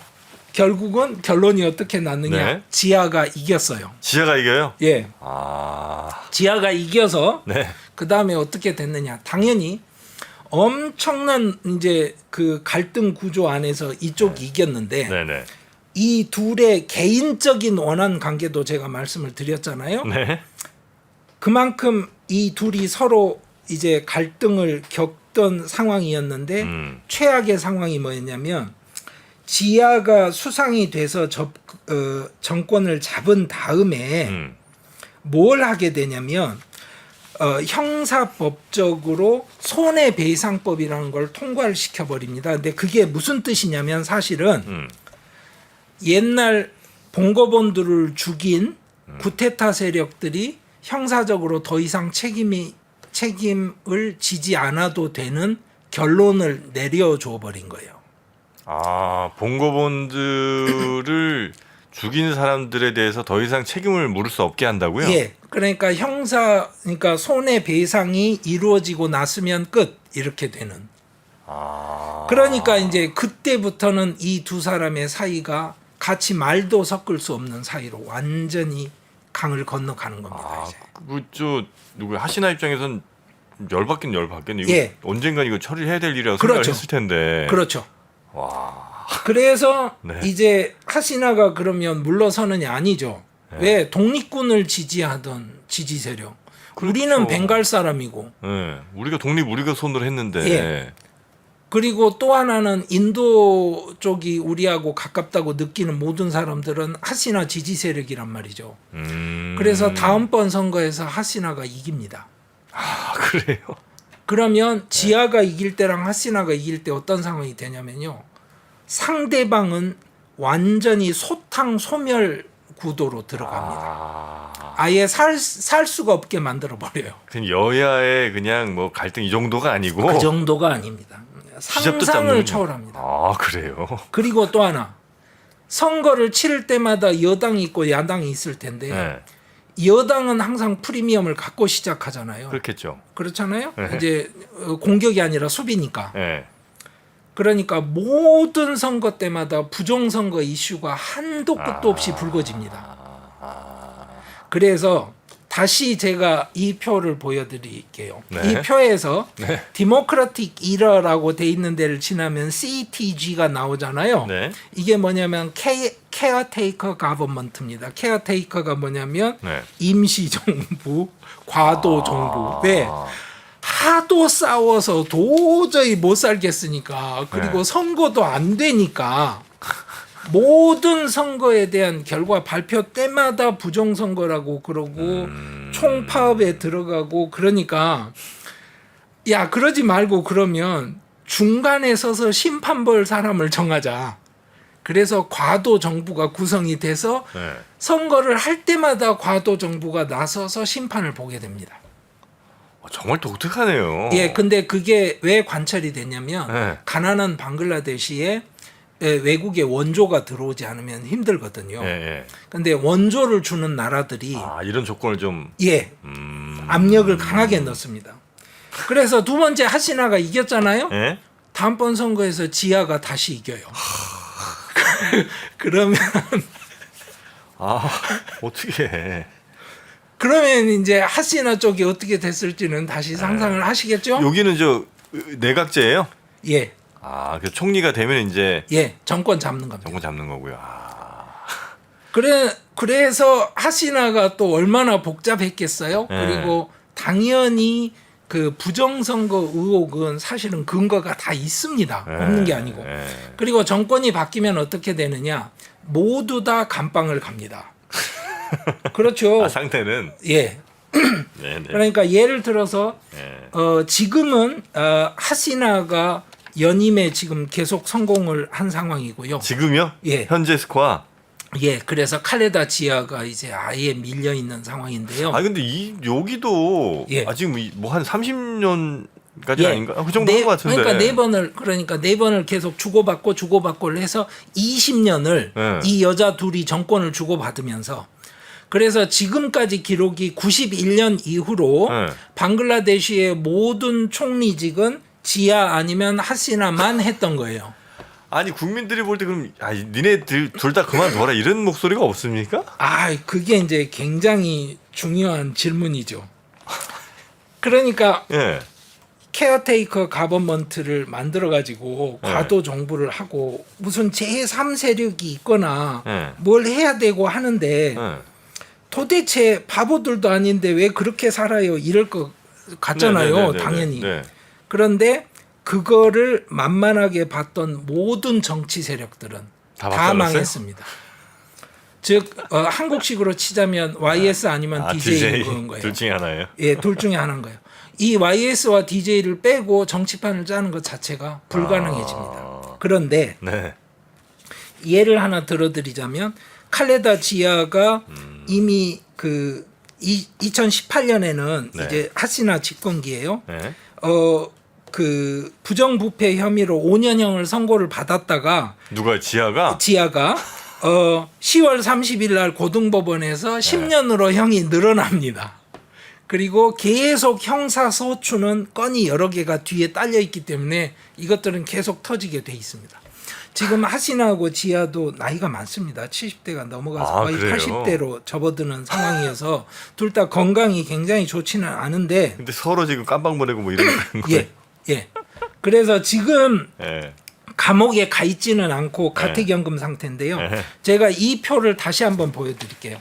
결국은 결론이 어떻게 났느냐? 네. 지하가 이겼어요. 지하가 이겨요? 예. 아. 지하가 이겨서 네. 그 다음에 어떻게 됐느냐? 당연히 엄청난 이제 그 갈등 구조 안에서 이쪽이 이겼는데 네네. 이 둘의 개인적인 원한 관계도 제가 말씀을 드렸잖아요. 네. 그만큼 이 둘이 서로 이제 갈등을 겪던 상황이었는데 최악의 상황이 뭐였냐면 지하가 수상이 돼서 정권을 잡은 다음에 뭘 하게 되냐면 형사법적으로 손해배상법이라는 걸 통과를 시켜버립니다. 근데 그게 무슨 뜻이냐면 사실은 옛날 봉고본들을 죽인 구테타 세력들이 형사적으로 더 이상 책임을 지지 않아도 되는 결론을 내려줘 버린 거예요. 아, 봉고본들을 죽인 사람들에 대해서 더 이상 책임을 물을 수 없게 한다고요? 예. 그러니까 그러니까 손해배상이 이루어지고 났으면 끝 이렇게 되는. 그러니까 이제 그때부터는 이 두 사람의 사이가 같이 말도 섞을 수 없는 사이로 완전히 강을 건너가는 겁니다. 이제. 그저 누구 하시나 입장에선 열받긴 열받겠네. 이거 예. 언젠간 이거 처리해야 될 일이라고 그렇죠. 생각했을 텐데. 그렇죠. 와. 그래서 네. 이제 하시나가 그러면 물러서느냐 아니죠. 왜 독립군을 지지하던 지지 세력. 그렇죠. 우리는 벵갈 사람이고. 네. 우리가 독립 우리가 손으로 했는데. 예. 그리고 또 하나는 인도 쪽이 우리하고 가깝다고 느끼는 모든 사람들은 하시나 지지 세력이란 말이죠. 그래서 다음번 선거에서 하시나가 이깁니다. 아, 그래요? 그러면 지하가 이길 때랑 하시나가 이길 때 어떤 상황이 되냐면요. 상대방은 완전히 소탕 소멸 구도로 들어갑니다. 아예 살 수가 없게 만들어 버려요. 그냥 여야의 그냥 뭐 갈등 이 정도가 아니고 그 정도가 아닙니다. 시접도 상상을 잡는군요. 초월합니다. 아, 그래요? 그리고 또 하나 선거를 치를 때마다 여당이 있고 야당이 있을 텐데 네. 여당은 항상 프리미엄을 갖고 시작하잖아요. 그렇겠죠. 그렇잖아요. 네. 이제 공격이 아니라 수비니까. 네. 그러니까 모든 선거 때마다 부정선거 이슈가 한도 끝도 없이 불거집니다. 그래서 다시 제가 이 표를 보여드릴게요. 네. 이 표에서 네. 디모크라틱 이러라고 돼 있는 데를 지나면 CTG가 나오잖아요. 네. 이게 뭐냐면 케어테이커 가버먼트입니다. 케어테이커가 뭐냐면 네. 임시정부, 과도정부. 왜? 하도 싸워서 도저히 못 살겠으니까 그리고 네. 선거도 안 되니까 모든 선거에 대한 결과 발표 때마다 부정선거라고 그러고 총파업에 들어가고 그러니까 야 그러지 말고 그러면 중간에 서서 심판 볼 사람을 정하자. 그래서 과도 정부가 구성이 돼서 네. 선거를 할 때마다 과도 정부가 나서서 심판을 보게 됩니다. 정말 독특하네요. 예, 근데 그게 왜 관철이 됐냐면 네. 가난한 방글라데시에 외국의 원조가 들어오지 않으면 힘들거든요. 예, 예. 근데 원조를 주는 나라들이 아, 이런 조건을 좀 예, 압력을 강하게 넣습니다. 그래서 두 번째 하시나가 이겼잖아요. 예? 다음번 선거에서 지하가 다시 이겨요. 그러면 어떻게 해. 그러면 이제 하시나 쪽이 어떻게 됐을지는 다시 상상을 하시겠죠? 여기는 저 내각제예요? 예, 그 총리가 되면 이제 예, 정권 잡는 겁니다. 정권 잡는 거고요. 그래서 하시나가 또 얼마나 복잡했겠어요. 네. 그리고 당연히 그 부정선거 의혹은 사실은 근거가 다 있습니다. 없는 게 아니고. 그리고 정권이 바뀌면 어떻게 되느냐? 모두 다 감방을 갑니다. 그렇죠. 상태는 예. 네네. 그러니까 예를 들어서 네. 지금은 하시나가 연임에 지금 계속 성공을 한 상황이고요. 지금요? 예. 현재 스코어. 예, 그래서 칼레다 지아가 이제 아예 밀려 있는 상황인데요. 아 근데 여기도 예. 아직 뭐 한 30년까지 예. 아닌가? 그 정도 한 것 같은데. 그러니까 네 번을 계속 주고받고를 해서 20년을 예. 이 여자 둘이 정권을 주고받으면서 그래서 지금까지 기록이 91년 이후로 예. 방글라데시의 모든 총리직은 지아 아니면 하시나만 했던 거예요. 아니 국민들이 볼 때 그럼 니네들 둘 다 그만둬라 이런 목소리가 없습니까? 아, 그게 이제 굉장히 중요한 질문이죠. 그러니까 예. 케어테이커 가버먼트를 만들어 가지고 네. 과도 정부를 하고 무슨 제3 세력이 있거나 네. 뭘 해야 되고 하는데 예. 도대체 바보들도 아닌데 왜 그렇게 살아요? 이럴 것 같잖아요. 네, 네, 네, 당연히. 네. 그런데 그거를 만만하게 봤던 모든 정치 세력들은 다 다 박살났어요? 망했습니다. 즉 한국식으로 치자면 YS 아니면 DJ 그런 거예요. 둘 중에 하나예요. 예, 둘 중에 하나인 거예요. 이 YS와 DJ를 빼고 정치판을 짜는 것 자체가 불가능해집니다. 그런데 네. 예를 하나 들어드리자면 칼레다 지아가 이미 그 2018년에는 네. 이제 하시나 집권기예요. 네. 그 부정부패 혐의로 5년형을 선고를 받았다가 누가 지아가? 지아가 10월 30일 날 고등법원에서 10년으로 형이 늘어납니다. 그리고 계속 형사소추는 건이 여러 개가 뒤에 딸려 있기 때문에 이것들은 계속 터지게 돼 있습니다. 지금 하시나하고 지아도 나이가 많습니다. 70대가 넘어가서 거의 그래요? 80대로 접어드는 상황이어서 둘 다 건강이 굉장히 좋지는 않은데 근데 서로 지금 깜빵 보내고 뭐 이런 거예요. 예. 그래서 지금 예. 감옥에 가 있지는 않고 가택연금 상태인데요. 네. 제가 이 표를 다시 한번 보여드릴게요.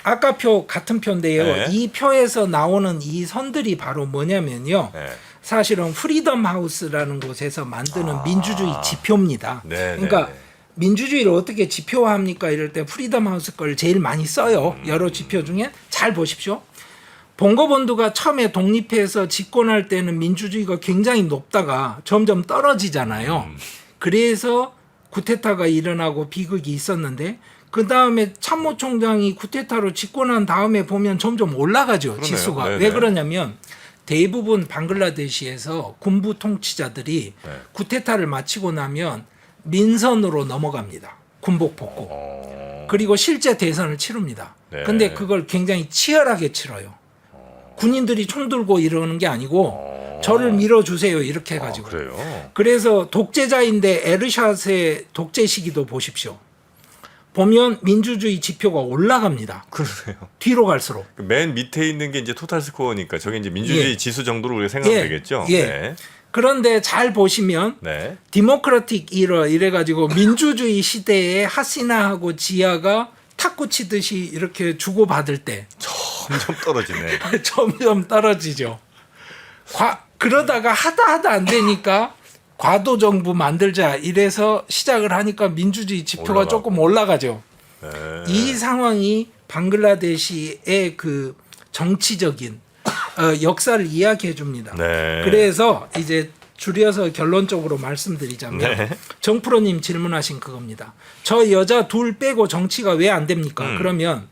아까 표 같은 표인데요. 네. 이 표에서 나오는 이 선들이 바로 뭐냐면요. 네. 사실은 프리덤 하우스라는 곳에서 만드는 민주주의 지표입니다. 네, 그러니까 네, 네. 민주주의를 어떻게 지표화합니까? 이럴 때 프리덤 하우스 걸 제일 많이 써요. 여러 지표 중에 잘 보십시오. 봉고본두가 처음에 독립해서 집권할 때는 민주주의가 굉장히 높다가 점점 떨어지잖아요. 그래서 쿠데타가 일어나고 비극이 있었는데 그 다음에 참모총장이 쿠데타로 집권한 다음에 보면 점점 올라가죠. 그러네요. 지수가. 네네. 왜 그러냐면 대부분 방글라데시에서 군부 통치자들이 네. 쿠데타를 마치고 나면 민선으로 넘어갑니다. 군복 벗고. 그리고 실제 대선을 치릅니다. 네. 근데 그걸 굉장히 치열하게 치러요. 군인들이 총 들고 이러는 게 아니고 저를 밀어주세요 이렇게 해가지고. 그래요. 그래서 독재자인데 에르샷의 독재 시기도 보십시오. 보면 민주주의 지표가 올라갑니다. 그러네요. 뒤로 갈수록. 맨 밑에 있는 게 이제 토탈 스코어니까 저게 이제 민주주의 예. 지수 정도로 우리가 생각하면 예. 되겠죠. 예. 네. 그런데 잘 보시면 네. 디모크라틱 이러 이래가지고 민주주의 시대에 하시나하고 지아가 탁구 치듯이 이렇게 주고받을 때 점점 떨어지네. 점점 떨어지죠. 그러다가 하다 안 되니까 과도 정부 만들자 이래서 시작을 하니까 민주주의 지표가 올라가고. 조금 올라가죠. 네. 이 상황이 방글라데시의 그 정치적인 역사를 이야기해 줍니다. 네. 그래서 이제 줄여서 결론적으로 말씀드리자면 네. 정프로님 질문하신 그겁니다. 저 여자 둘 빼고 정치가 왜 안 됩니까? 그러면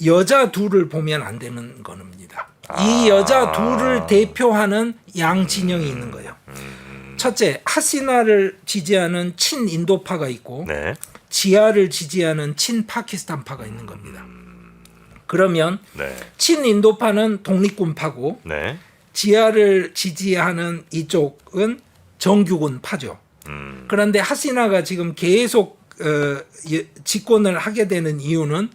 여자 둘을 보면 안 되는 겁니다. 이 여자 둘을 대표하는 양 진영이 있는 거예요. 첫째, 하시나를 지지하는 친인도파가 있고 네. 지아를 지지하는 친파키스탄파가 있는 겁니다. 그러면 네. 친인도파는 독립군파고 네. 지아를 지지하는 이쪽은 정규군파죠. 그런데 하시나가 지금 계속 집권을 하게 되는 이유는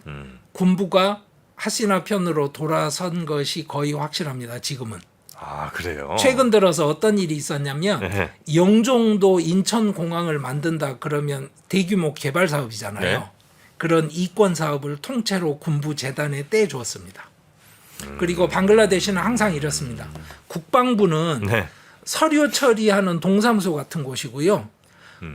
군부가 하시나 편으로 돌아선 것이 거의 확실합니다. 지금은. 아 그래요. 최근 들어서 어떤 일이 있었냐면 네. 영종도 인천공항을 만든다 그러면 대규모 개발 사업이잖아요. 네. 그런 이권 사업을 통째로 군부 재단에 떼주었습니다. 그리고 방글라데시는 항상 이렇습니다. 국방부는 네. 서류 처리하는 동사무소 같은 곳이고요.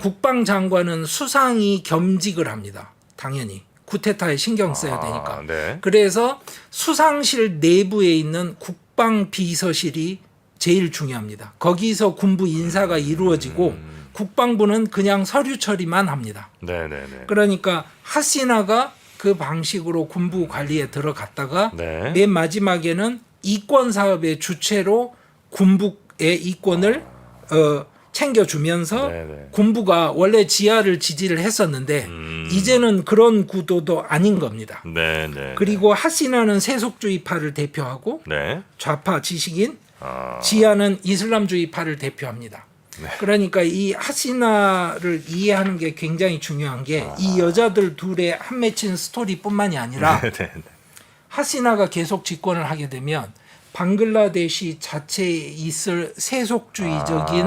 국방장관은 수상이 겸직을 합니다. 당연히 쿠데타에 신경 써야 되니까. 네. 그래서 수상실 내부에 있는 국방비서실이 제일 중요합니다. 거기서 군부 인사가 이루어지고 국방부는 그냥 서류 처리만 합니다. 네네네. 그러니까 하시나가 그 방식으로 군부 관리에 들어갔다가 네. 맨 마지막에는 이권 사업의 주체로 군부의 이권을 챙겨주면서 네네. 군부가 원래 지하를 지지를 했었는데 이제는 그런 구도도 아닌 겁니다. 네네. 그리고 하시나는 세속주의파를 대표하고 네. 좌파 지식인, 아. 지하는 이슬람주의파를 대표합니다. 네. 그러니까 이 하시나를 이해하는 게 굉장히 중요한 게 이 여자들 둘의 한 맺힌 스토리뿐만이 아니라 네네. 하시나가 계속 집권을 하게 되면 방글라데시 자체에 있을 세속주의적인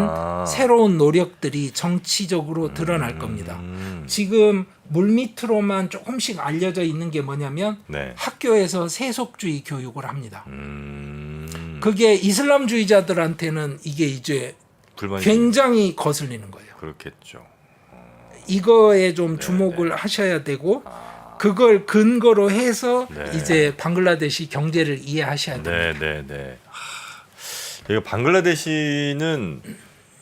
새로운 노력들이 정치적으로 드러날 겁니다. 지금 물밑으로만 조금씩 알려져 있는 게 뭐냐면 네. 학교에서 세속주의 교육을 합니다. 음. 그게 이슬람주의자들한테는 이게 이제 불만이 굉장히 거슬리는 거예요. 그렇겠죠. 이거에 좀 주목을 하셔야 되고 그걸 근거로 해서 네. 이제 방글라데시 경제를 이해하셔야 됩니다. 네네네. 이거 방글라데시는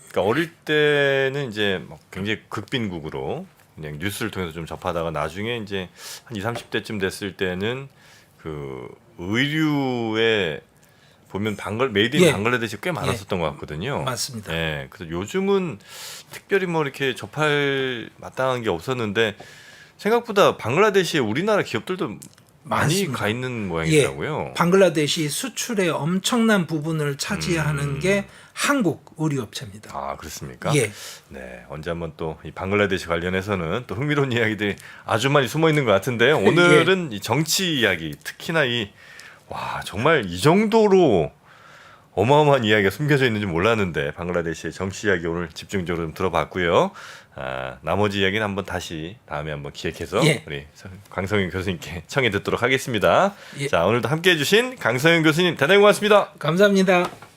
그러니까 어릴 때는 이제 막 굉장히 극빈국으로 그냥 뉴스를 통해서 좀 접하다가 나중에 이제 한 20, 30대쯤 됐을 때는 그 의류에 보면 메이드 인 예. 방글라데시 꽤 많았었던 것 같거든요. 맞습니다. 예. 그래서 요즘은 특별히 뭐 이렇게 접할 마땅한 게 없었는데 생각보다 방글라데시에 우리나라 기업들도 많이 많습니다. 가 있는 모양이더라고요. 방글라데시 수출의 엄청난 부분을 차지하는 게 한국 의류업체입니다. 아 그렇습니까? 예. 네, 언제 한번 또 이 방글라데시 관련해서는 또 흥미로운 이야기들이 아주 많이 숨어 있는 것 같은데요. 오늘은 이 정치 이야기, 특히나 와 정말 이 정도로 어마어마한 이야기가 숨겨져 있는지 몰랐는데 방글라데시의 정치 이야기 오늘 집중적으로 좀 들어봤고요. 나머지 이야기는 한번 다시 다음에 한번 기획해서 예. 우리 강성윤 교수님께 청해 듣도록 하겠습니다. 예. 자 오늘도 함께해 주신 강성윤 교수님 대단히 고맙습니다. 감사합니다.